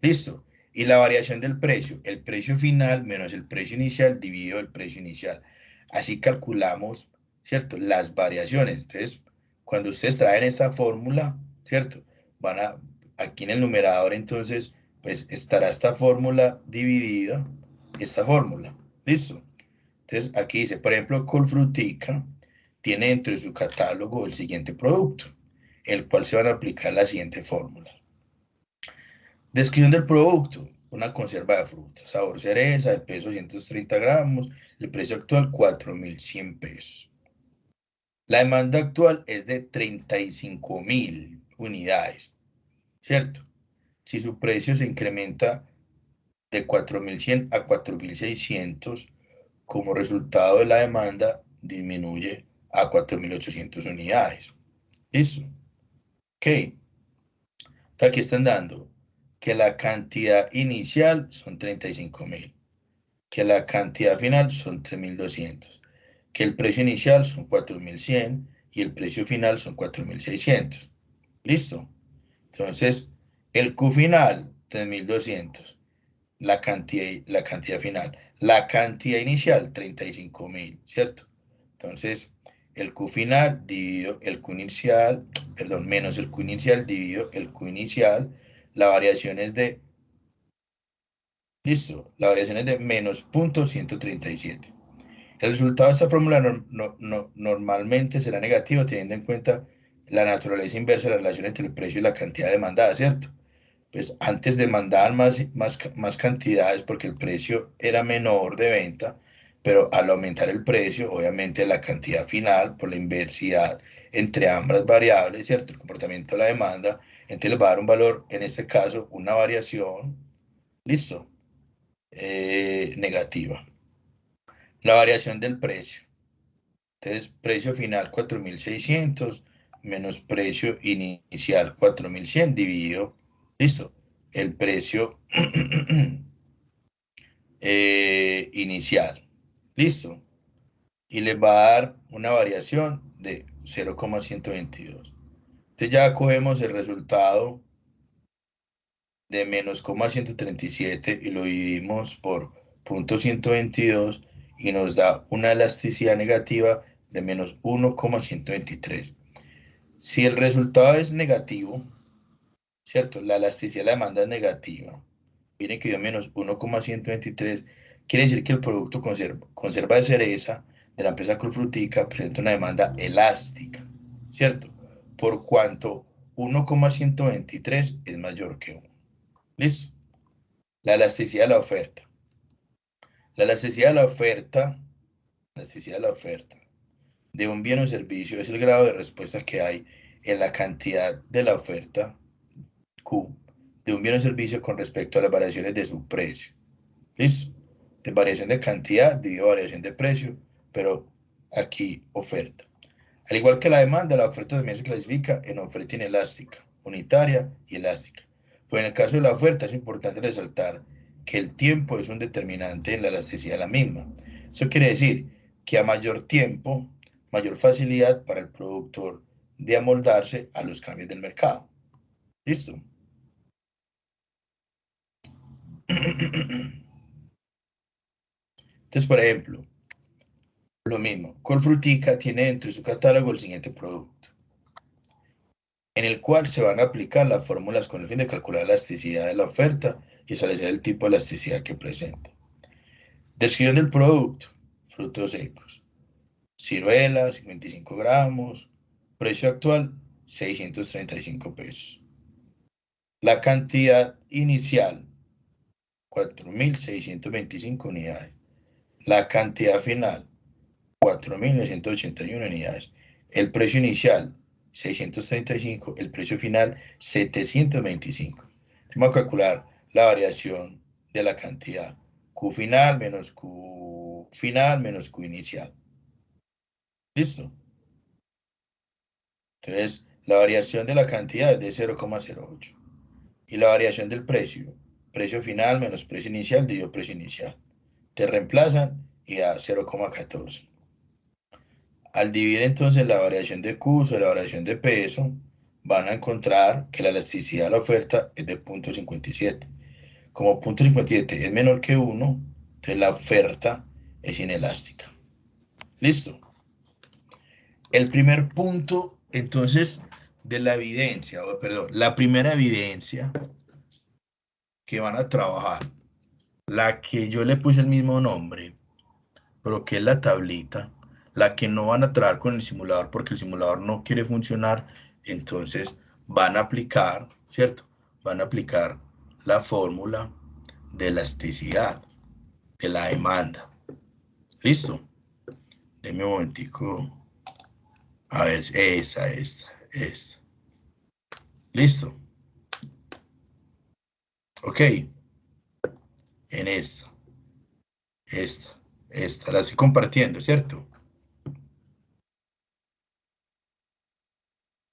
¿Listo? Y la variación del precio, el precio final menos el precio inicial dividido el precio inicial. Así calculamos, ¿cierto? Las variaciones. Entonces, cuando ustedes traen esta fórmula, ¿cierto? Van a, aquí en el numerador, entonces, pues estará esta fórmula dividida, esta fórmula. ¿Listo? Entonces, aquí dice, por ejemplo, Colfrutica tiene dentro de su catálogo el siguiente producto, el cual se van a aplicar la siguiente fórmula. Descripción del producto, una conserva de fruta, sabor cereza, de peso 130 gramos, el precio actual 4.100 pesos. La demanda actual es de 35.000 unidades, ¿cierto? Si su precio se incrementa de 4.100 a 4.600, como resultado de la demanda, disminuye a 4.800 unidades. ¿Listo? Ok. Entonces aquí están dando que la cantidad inicial son 35.000, que la cantidad final son 3.200, que el precio inicial son 4.100 y el precio final son 4.600. ¿Listo? Entonces, el Q final, 3.200, la cantidad final. La cantidad inicial, 35.000, ¿cierto? Entonces, el Q final dividido el Q inicial, perdón, menos el Q inicial dividido el Q inicial, la variación es de, listo, la variación es de menos 0.137. El resultado de esta fórmula normalmente será negativo teniendo en cuenta la naturaleza inversa de la relación entre el precio y la cantidad demandada, ¿cierto? Pues antes demandaban más cantidades porque el precio era menor de venta, pero al aumentar el precio, obviamente la cantidad final, por la inversidad entre ambas variables, ¿cierto? El comportamiento de la demanda, entonces les va a dar un valor, en este caso, una variación, listo, negativa. La variación del precio. Entonces, precio final 4.600 menos precio inicial 4.100 dividido, listo, el precio inicial, listo, y le va a dar una variación de 0,122. Entonces ya cogemos el resultado de menos 0,137 y lo dividimos por 0,122 y nos da una elasticidad negativa de menos 1,123. Si el resultado es negativo, ¿cierto? La elasticidad de la demanda es negativa. Viene que dio menos 1,123. Quiere decir que el producto conserva de cereza de la empresa Colfrutica presenta una demanda elástica, ¿cierto? Por cuanto 1,123 es mayor que 1. ¿Listo? La elasticidad de la oferta. La elasticidad de la oferta de un bien o servicio es el grado de respuesta que hay en la cantidad de la oferta Q de un bien o servicio con respecto a las variaciones de su precio. ¿Listo? De variación de cantidad dividido variación de precio, pero aquí oferta. Al igual que la demanda, la oferta también se clasifica en oferta inelástica, unitaria y elástica. Pero en el caso de la oferta es importante resaltar que el tiempo es un determinante en la elasticidad de la misma. Eso quiere decir que a mayor tiempo, mayor facilidad para el productor de amoldarse a los cambios del mercado. ¿Listo? Entonces, por ejemplo, lo mismo, Colfrutica tiene dentro de su catálogo el siguiente producto, en el cual se van a aplicar las fórmulas con el fin de calcular la elasticidad de la oferta y establecer el tipo de elasticidad que presenta. Descripción del producto, frutos secos, ciruela, 55 gramos, precio actual, 635 pesos. La cantidad inicial, 4.625 unidades. La cantidad final, 4.981 unidades. El precio inicial, 635. El precio final, 725. Vamos a calcular la variación de la cantidad. Q final menos Q final menos Q inicial. ¿Listo? Entonces, la variación de la cantidad es de 0,08. Y la variación del precio, precio final menos precio inicial dividido precio inicial. Te reemplazan y da 0,14. Al dividir entonces la variación de Q sobre la variación de peso, van a encontrar que la elasticidad de la oferta es de 0,57. como punto 57 es menor que 1, entonces la oferta es inelástica. ¿Listo? El primer punto, entonces, de la evidencia, o perdón, la primera evidencia que van a trabajar, la que yo le puse el mismo nombre, pero que es la tablita, la que no van a trabajar con el simulador porque el simulador no quiere funcionar, entonces van a aplicar, ¿cierto? Van a aplicar la fórmula de elasticidad de la demanda. ¿Listo? Denme un momentico. A ver, esa. ¿Listo? Ok. En esta. La estoy compartiendo, ¿cierto?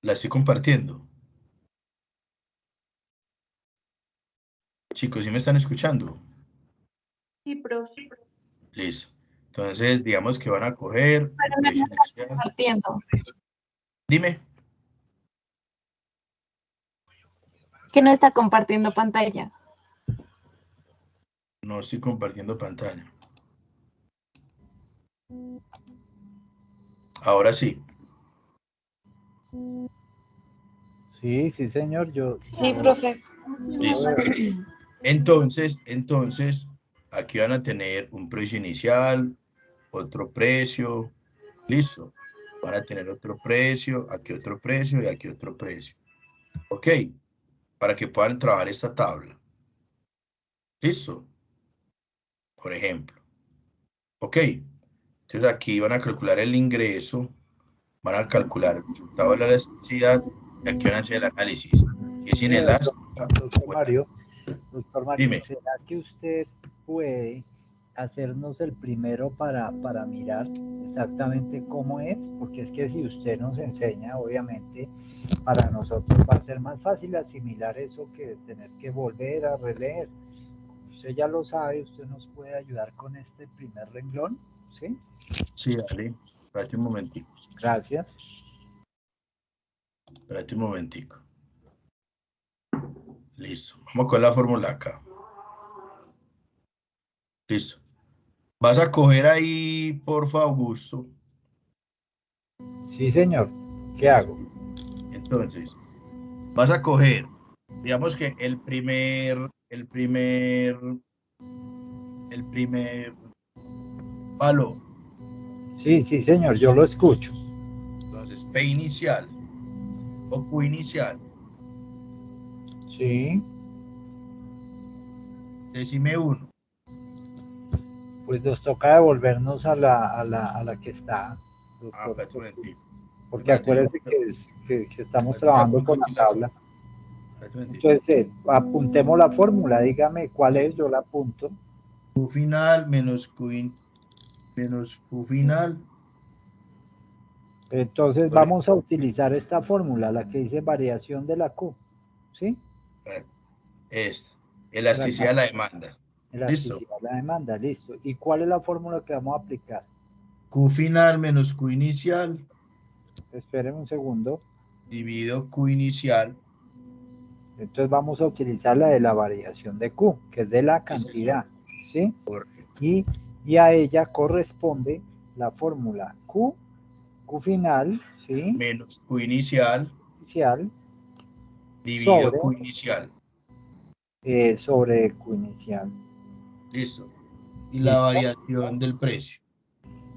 La estoy compartiendo. Chicos, ¿sí me están escuchando? Sí, profe. Listo. Entonces, digamos que van a coger el Pero no precio me está inicial. compartiendo. Dime. Que no está compartiendo pantalla. No estoy compartiendo pantalla. Ahora sí. Sí, sí, señor, Sí, profe. Listo. Entonces, aquí van a tener un precio inicial, otro precio. Listo. Van a tener otro precio, aquí otro precio y aquí otro precio. Ok. Para que puedan trabajar esta tabla. Listo. Por ejemplo. Ok. Entonces aquí van a calcular el ingreso, van a calcular el resultado de la elasticidad y aquí van a hacer el análisis. Si es inelástica, doctor bueno, Mario, dime. ¿será que usted puede hacernos el primero para mirar exactamente cómo es? Porque es que si usted nos enseña, obviamente, para nosotros va a ser más fácil asimilar eso que tener que volver a releer. Usted ya lo sabe, usted nos puede ayudar con este primer renglón, ¿sí? Sí, dale. Espérate un momentico. Gracias. Espérate un momentico. Listo. Vamos con la fórmula acá. Listo. Vas a coger ahí, porfa, Augusto. Sí, señor. ¿Qué Listo. hago? Entonces, vas a coger, digamos que el primer valor. Sí, sí, señor, yo lo escucho. Entonces, P inicial o Q inicial. Sí, Decime uno. pues nos toca devolvernos a la que está, Ah, doctor, espérate un momentico. porque Espérate, acuérdese que estamos espérate, yo trabajando apunto con la aquí la tabla. fórmula. Espérate un momentico. Entonces, apuntemos la fórmula, dígame cuál es, yo la apunto. Q final menos Q final. Entonces Por vamos a utilizar esta fórmula, la que dice variación de la Q, ¿sí? esta. La Elasticidad de la demanda. ¿Listo? elasticidad de la demanda, listo. ¿Y cuál es la fórmula que vamos a aplicar? Q final menos Q inicial Esperen un segundo. dividido Q inicial. Entonces vamos a utilizar la de la variación de Q, que es de la Sí, señor. cantidad, ¿sí? Correcto. Y a ella corresponde la fórmula Q final, ¿sí? Menos Q inicial Inicial dividido sobre, Q inicial. sobre Q inicial. ¿Listo? Y la ¿Listo? variación del precio.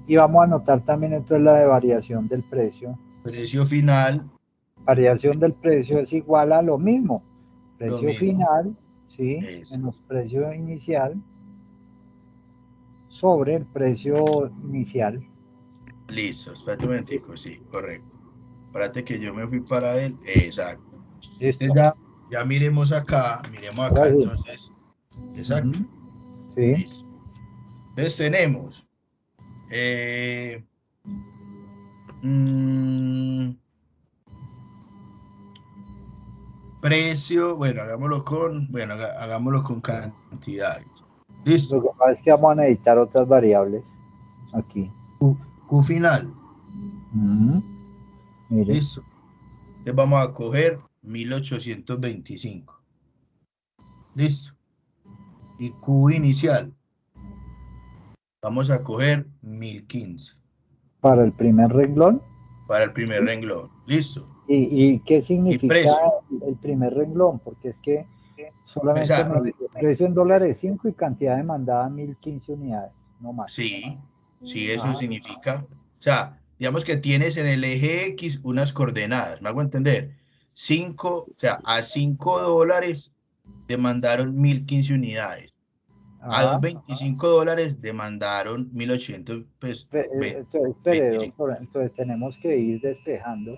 Y vamos a anotar también entonces la de variación del precio. Precio final, Variación del precio es igual a lo mismo. lo Precio mismo. final, ¿sí? Es. Menos precio inicial sobre el precio inicial. Listo. Espérate un momentico. Sí, correcto. Espérate que yo me fui para él. Exacto. Listo. Entonces ya miremos acá. Miremos acá Ahora sí. entonces. Exacto. Sí. Listo. Entonces tenemos mm, precio. Bueno, hagámoslo con cantidades. Lo Listo. que pasa es que vamos a necesitar otras variables aquí. Q final. Mm, mire, Listo. Entonces vamos a coger 1825. Listo. y Q inicial. Vamos a coger 1015. Para el primer renglón. Para el primer renglón. Listo. ¿Y qué Y significa precio. el primer renglón? Porque es que solamente Pesar. me dice precio en dólares 5 y cantidad demandada 1015 unidades, no más. Sí, sí, eso Ajá. significa. O sea, digamos que tienes en el eje X unas coordenadas. ¿Me hago entender? 5, o sea, a $5 demandaron 1015 unidades. A Ajá. $25 demandaron 1800, pues, Entonces, espere, 25. doctor, entonces tenemos que ir despejando,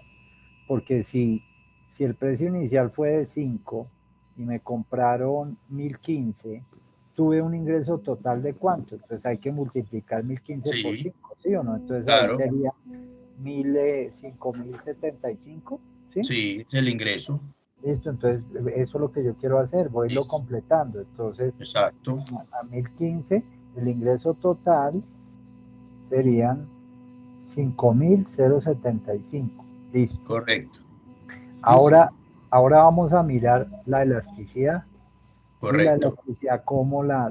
porque si el precio inicial fue de 5 y me compraron 1015, tuve un ingreso total de cuánto, entonces hay que multiplicar 1015 por Sí, 5, ¿sí o no? Entonces ahí claro. sería 5075, ¿sí? Sí, es el ingreso. Listo, entonces eso es lo que yo quiero hacer, voy a irlo Listo. completando. Entonces, Exacto. a 1015, el ingreso total serían 5075. Listo. Correcto. Listo. Ahora vamos a mirar la elasticidad. Y la Correcto. elasticidad, ¿cómo la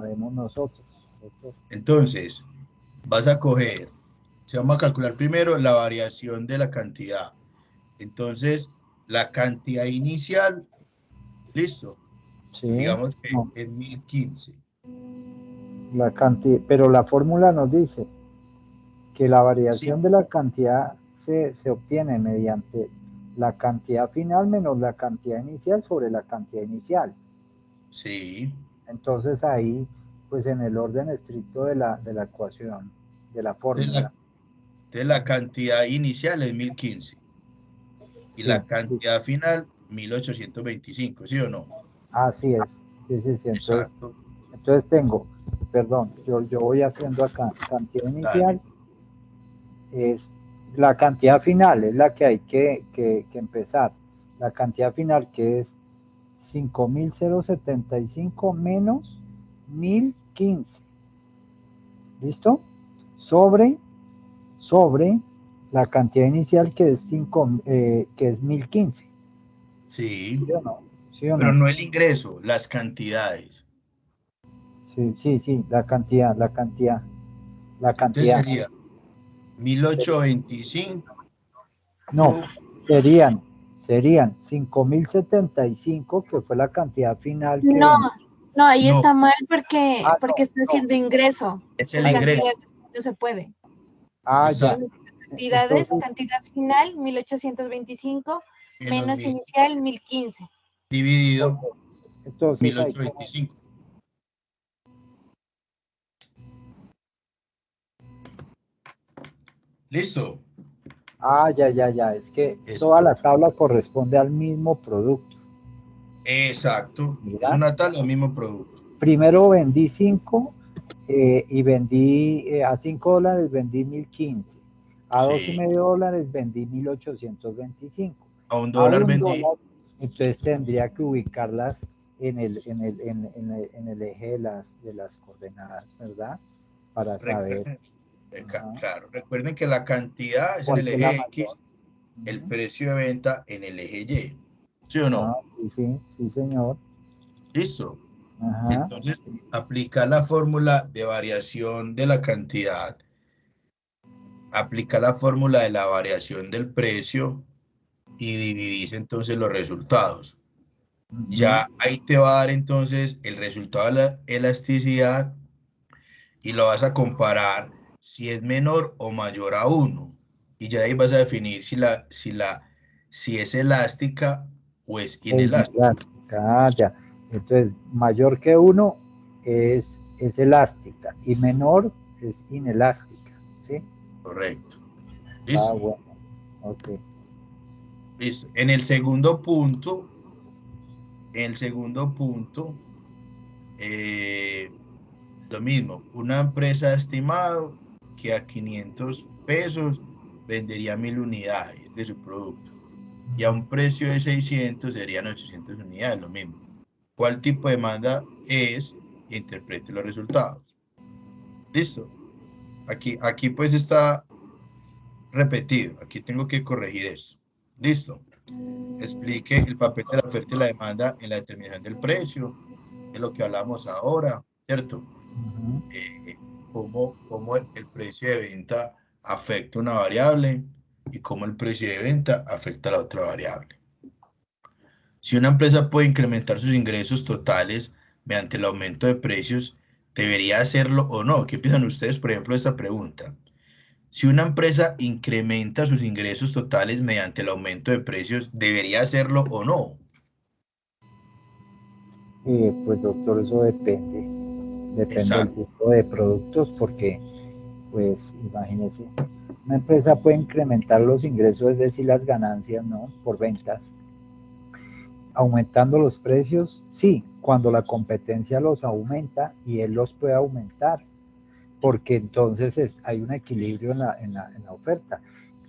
vemos nosotros, doctor? Entonces, vas a coger, se vamos a calcular primero la variación de la cantidad. Entonces, la cantidad inicial, listo, Sí, digamos que no, es 1015. la cantidad, pero la fórmula nos dice que la Sí, variación de la cantidad se obtiene mediante la cantidad final menos la cantidad inicial sobre la cantidad inicial. sí. Entonces ahí, pues en el orden estricto de la ecuación, de la Entonces la, fórmula. entonces la cantidad inicial es 1015 y Sí, la sí, cantidad final 1825, ¿sí o no? así es. Sí, sí, sí. Exacto. Entonces tengo, perdón, yo voy haciendo acá, cantidad Dale. inicial es la cantidad final, es la que hay que empezar. La cantidad final que es 5075 menos 1015. ¿Listo? Sobre la cantidad inicial que es 5, que es 1015. Sí, ¿Sí o no? ¿Sí o pero no? no el ingreso, las cantidades. Sí, sí, sí, la Entonces cantidad. sería 1825. No, serían 5075, que fue la cantidad final No, que... no, ahí No, está mal porque, Ah, porque está no. haciendo ingreso. es el Con ingreso. cantidades no se puede. Ah, ya. Exacto. Entonces, cantidades, Entonces, cantidad final, 1825, Menos menos 1000 inicial, 1015. dividido entonces ahí como... 1825. Listo. Ah, ya, ya, ya. Es que toda la Exacto. tabla corresponde al mismo producto. Exacto. Es ¿Verdad? una tabla, el mismo producto. Primero vendí 5 y vendí a $5 vendí 1015. A dos y Sí. medio dólares vendí 1825. A un A dólar un vendí. dólar, entonces tendría que ubicarlas en el eje de las coordenadas, ¿verdad? Para saber, Recuerden, ajá, claro, recuerden que la cantidad es en cuál el fue la eje mayor. X, el Ujú. precio de venta en el eje Y. ¿Sí o no? Ah, sí, sí, sí, señor. Listo. Ajá. Entonces, aplica la fórmula de variación de la cantidad, aplica la fórmula de la variación del precio y dividís entonces los resultados. Ujú. Ya ahí te va a dar entonces el resultado de la elasticidad y lo vas a comparar si es menor o mayor a 1. Y ya ahí vas a definir si es elástica o es Es inelástica. elástica, ya. Entonces, mayor que 1 es elástica y menor es inelástica, ¿sí? Correcto. Ah, Listo. bueno, ok. Listo. En el segundo punto, eh, lo mismo. Una empresa ha estimado que a 500 pesos vendería 1000 unidades de su producto. Y a un precio de 600 serían 800 unidades, lo mismo. ¿Cuál tipo de demanda es? Interprete los resultados. Listo. Aquí pues está repetido. Aquí tengo que corregir eso. Listo. Explique el papel de la oferta y la demanda en la determinación del precio. es lo que hablamos ahora, ¿cierto? Ujú. Cómo el precio de venta afecta una variable y cómo el precio de venta afecta a la otra variable. Si una empresa puede incrementar sus ingresos totales mediante el aumento de precios, ¿debería hacerlo o no? ¿Qué piensan ustedes, por ejemplo, de esta pregunta? Si una empresa incrementa sus ingresos totales mediante el aumento de precios, ¿debería hacerlo o no? Pues doctor, eso depende. Depende del Exacto, tipo de productos porque, pues, imagínese, una empresa puede incrementar los ingresos, es decir, las ganancias, ¿no? Por ventas. Aumentando los precios, sí, cuando la competencia los aumenta y él los puede aumentar, porque entonces hay un equilibrio en la oferta.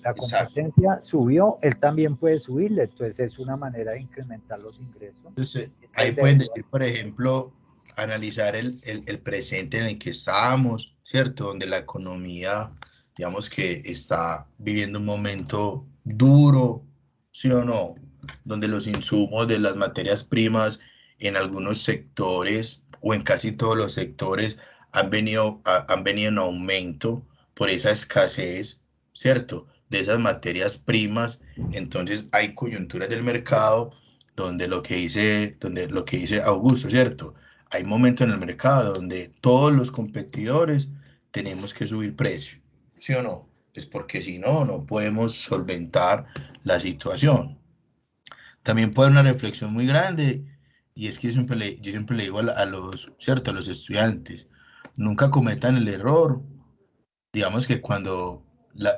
La exacto. competencia subió, él también puede subirle, entonces es una manera de incrementar los ingresos. Entonces, ahí Entonces pueden debería, decir, por ejemplo, analizar el presente en el que estamos, ¿cierto? Donde la economía, digamos que está viviendo un momento duro, ¿sí o no? Donde los insumos de las materias primas en algunos sectores o en casi todos los sectores han venido en aumento por esa escasez, ¿cierto? De esas materias primas. Entonces, hay coyunturas del mercado donde lo que dice Augusto, ¿cierto? Hay momentos en el mercado donde todos los competidores tenemos que subir precio, ¿sí o no? Pues porque si no, no podemos solventar la situación. También puede haber una reflexión muy grande y es que yo siempre le digo a los, ¿cierto? A los estudiantes, nunca cometan el error, digamos que cuando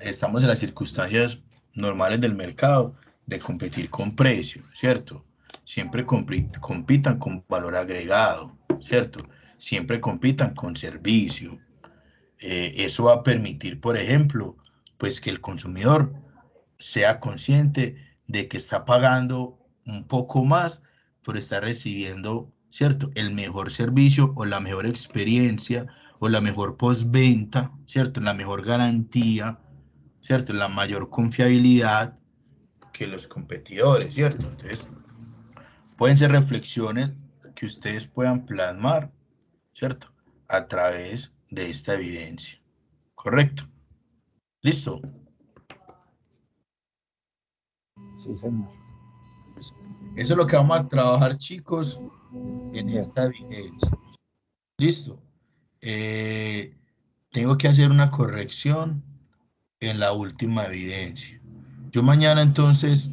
estamos en las circunstancias normales del mercado, de competir con precio, ¿cierto? Siempre compitan con valor agregado, ¿cierto? Siempre compitan con servicio. Eso va a permitir, por ejemplo, pues que el consumidor sea consciente de que está pagando un poco más por estar recibiendo, ¿cierto? El mejor servicio o la mejor experiencia o la mejor postventa, ¿cierto? La mejor garantía, ¿cierto? La mayor confiabilidad que los competidores, ¿cierto? Entonces, pueden ser reflexiones que ustedes puedan plasmar, ¿cierto? A través de esta evidencia. ¿Correcto? ¿Listo? sí, señor. Pues, eso es lo que vamos a trabajar, chicos, en Bien. esta evidencia. ¿Listo? Eh, tengo que hacer una corrección en la última evidencia. Yo mañana entonces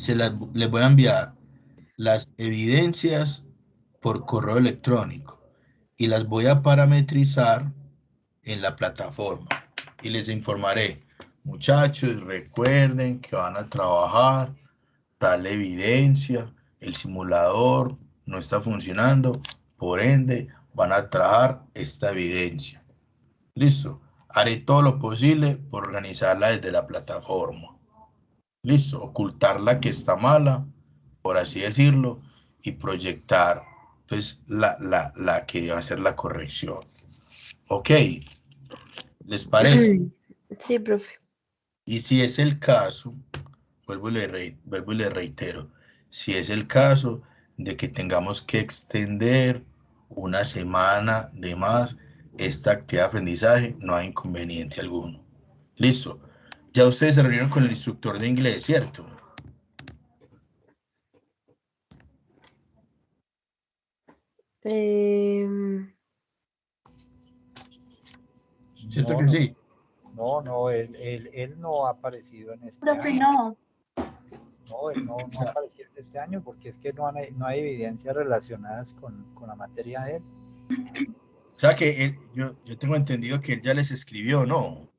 les voy a enviar las evidencias por correo electrónico y las voy a parametrizar en la plataforma y les informaré, muchachos, recuerden que van a trabajar tal evidencia, el simulador no está funcionando, por ende van a trabajar esta evidencia. Listo. Haré todo lo posible por organizarla desde la plataforma. Listo. Ocultar la que está mala, por así decirlo, y proyectar pues la que va a ser la corrección. Ok, ¿les parece? Sí, profe. Y si es el caso, vuelvo y le reitero, si es el caso de que tengamos que extender una semana de más esta actividad de aprendizaje, no hay inconveniente alguno. Listo. Ya ustedes se reunieron con el instructor de inglés, ¿cierto? Em, ¿Cierto No, que no, sí? no, él no ha aparecido en este Profe, año. no. No, él no ha aparecido en este año porque es que no hay evidencias relacionadas con la materia de él. O sea que yo tengo entendido que él ya les escribió, ¿no?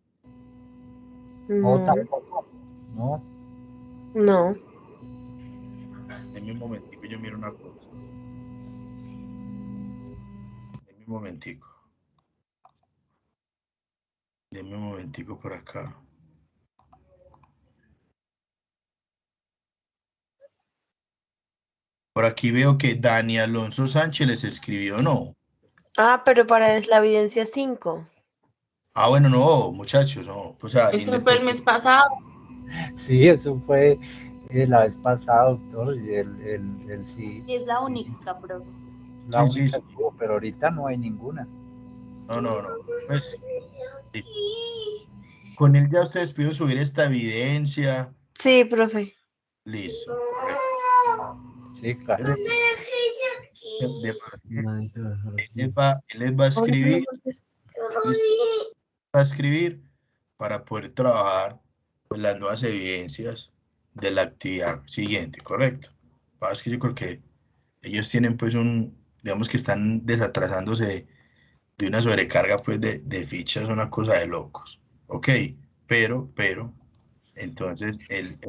No, no, tampoco. No, no. Denme un momentico, yo miro una cosa. Denme un momentico. Denme un momentico por acá. Por aquí veo que Dani Alonso Sánchez les escribió, ¿no? Ah, pero para la evidencia 5. Ah, bueno, no, muchachos, no. O sea, Eso fue el mes independiente. pasado. sí, eso fue la vez pasada, doctor, y él sí, Y es la sí, única, profe. La Sí, sí, única sí. que hubo, pero ahorita no hay ninguna. No. Pues sí. Con él ya ustedes pudieron subir esta evidencia. Sí, profe. Listo, correcto. Sí, claro. Él les va a Ahora no escribir, golpes. listo, va a escribir para poder trabajar pues, las nuevas evidencias de la actividad siguiente, correcto. Es que yo creo que ellos tienen pues digamos que están desatrasándose de una sobrecarga pues de fichas, una cosa de locos. Ok, pero, entonces él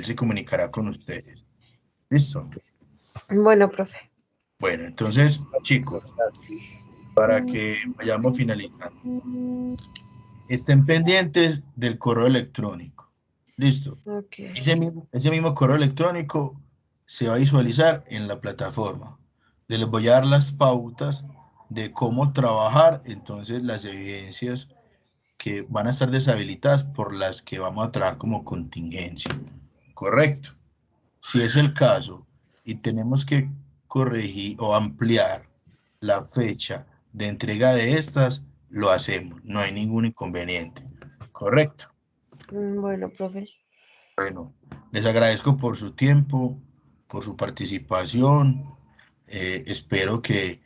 se comunicará con ustedes. ¿Listo? Bueno, profe. Bueno, entonces, chicos, para que vayamos finalizando, estén pendientes del correo electrónico. ¿Listo? Ok. Ese mismo correo electrónico se va a visualizar en la plataforma. Les voy a dar las pautas de cómo trabajar, entonces las evidencias que van a estar deshabilitadas por las que vamos a trabajar como contingencia. Correcto. Si es el caso y tenemos que corregir o ampliar la fecha de entrega de estas, lo hacemos. No hay ningún inconveniente. Correcto. Bueno, profe. Bueno, les agradezco por su tiempo, por su participación. Espero que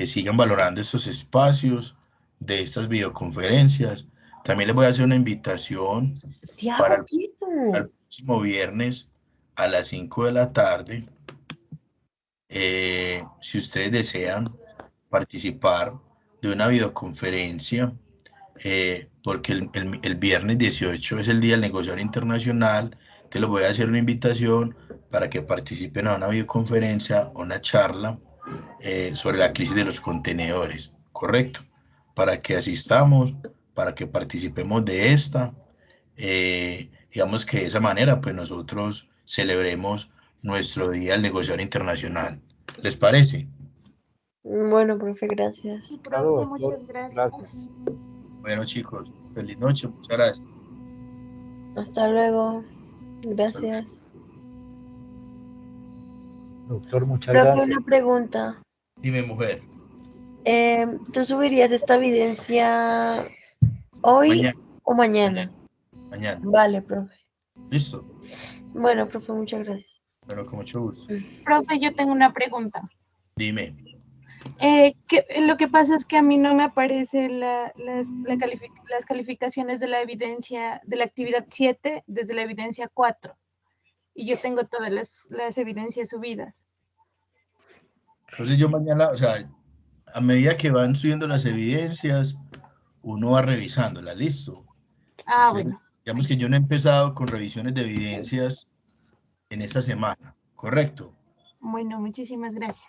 sigan valorando estos espacios de estas videoconferencias. También les voy a hacer una invitación Ya, para poquito. el próximo viernes a las 5 de la tarde. Si ustedes desean participar de una videoconferencia, porque el viernes 18 es el Día del Negociador Internacional, te lo voy a hacer una invitación para que participen a una videoconferencia, una charla sobre la crisis de los contenedores, ¿correcto? Para que asistamos, para que participemos de esta, digamos que de esa manera, pues nosotros celebremos nuestro Día del Negociador Internacional. ¿Les parece? Bueno, profe, gracias. Sí, Claro, profe, doctor. muchas gracias. Gracias. Bueno, chicos, feliz noche, muchas gracias. Hasta luego. Gracias. Doctor, muchas Profe, gracias. una pregunta. Dime, mujer. ¿Tú subirías esta evidencia hoy Mañana, o mañana? mañana. Vale, profe. ¿Listo? Bueno, profe, muchas gracias. Bueno, con mucho gusto. Profe, yo tengo una pregunta. Dime. Lo que pasa es que a mí no me aparecen las calificaciones de la evidencia de la actividad 7 desde la evidencia 4 y yo tengo todas las evidencias subidas. Entonces yo mañana, o sea, a medida que van subiendo las evidencias, uno va revisándolas, ¿listo? Ah, Entonces, bueno. digamos que yo no he empezado con revisiones de evidencias en esta semana, ¿correcto? Bueno, muchísimas gracias.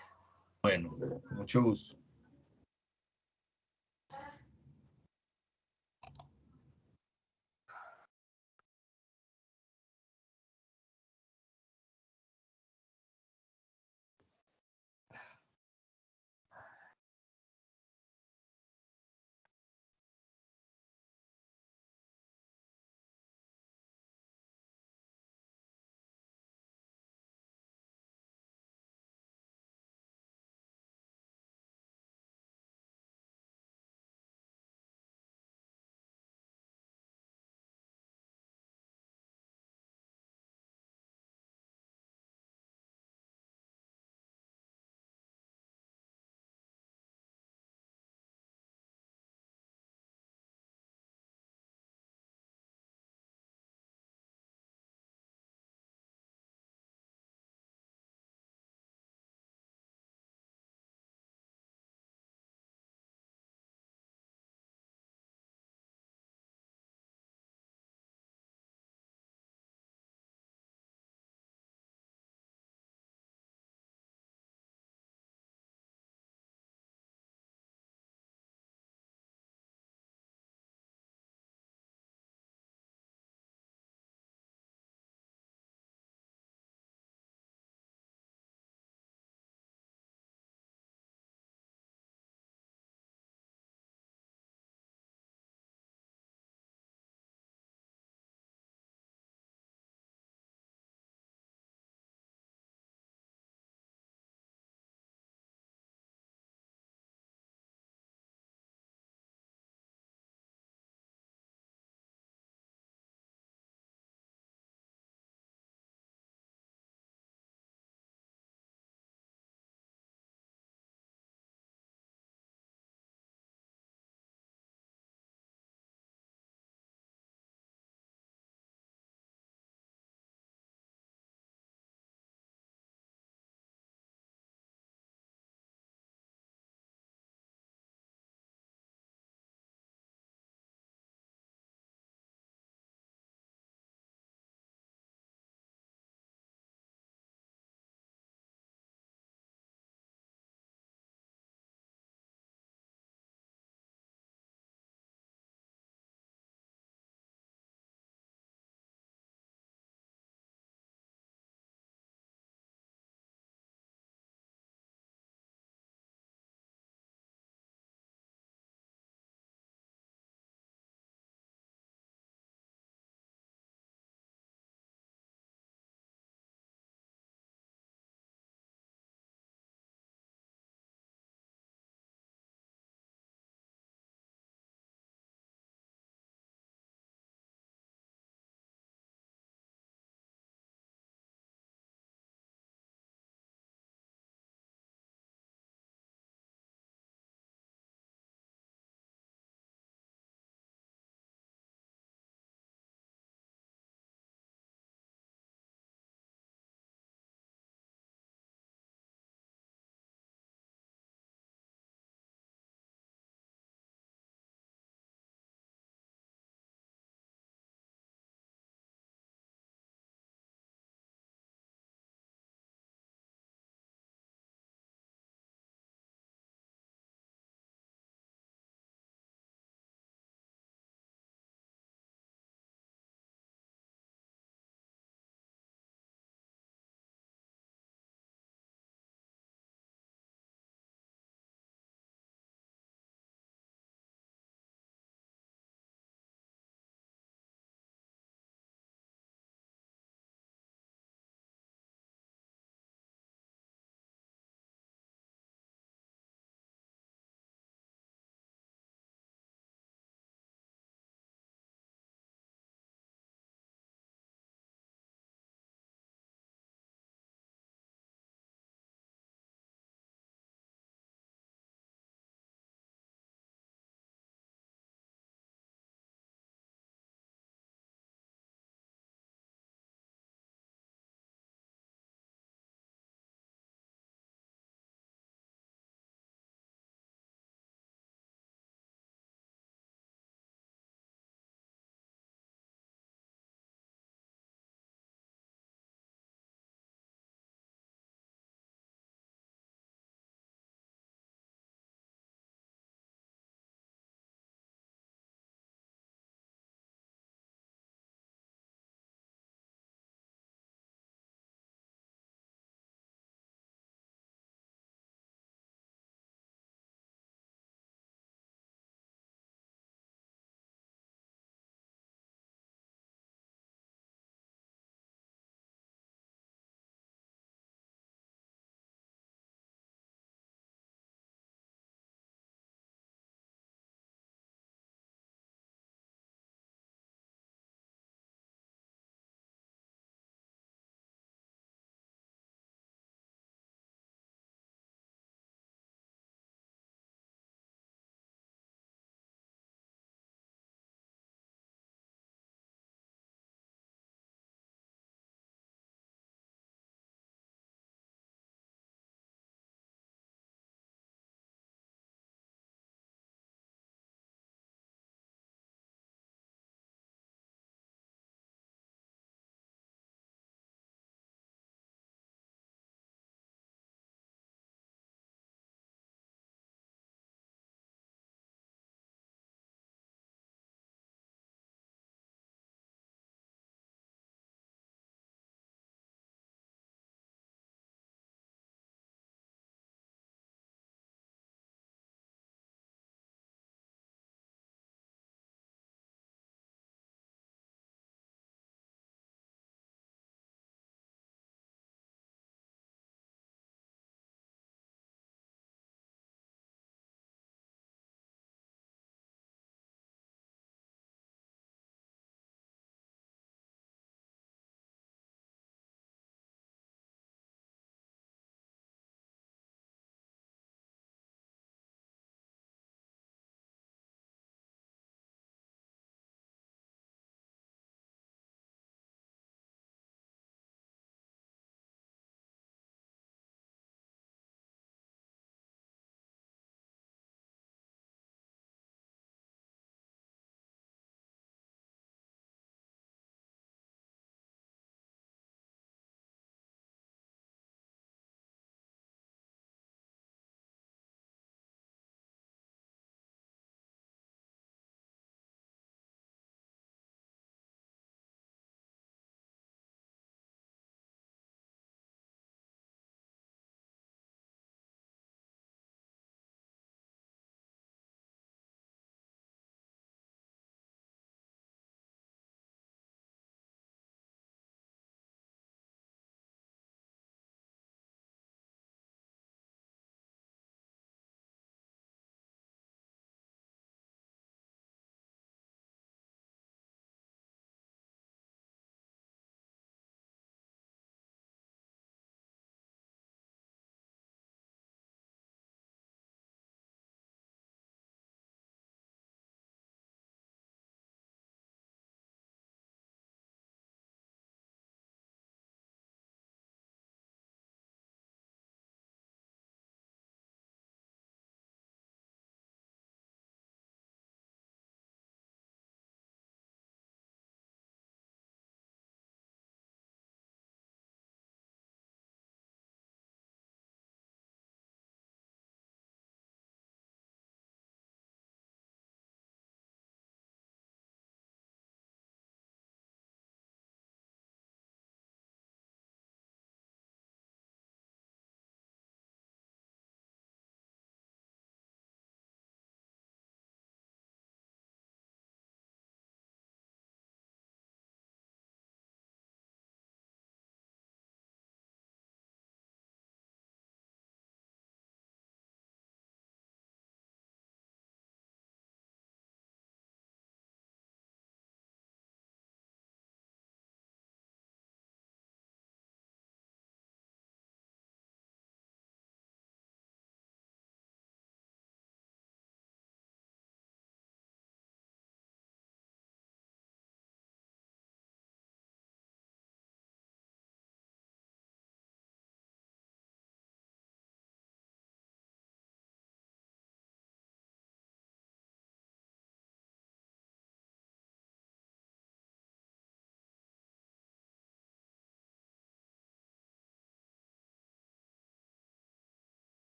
Bueno, con mucho gusto.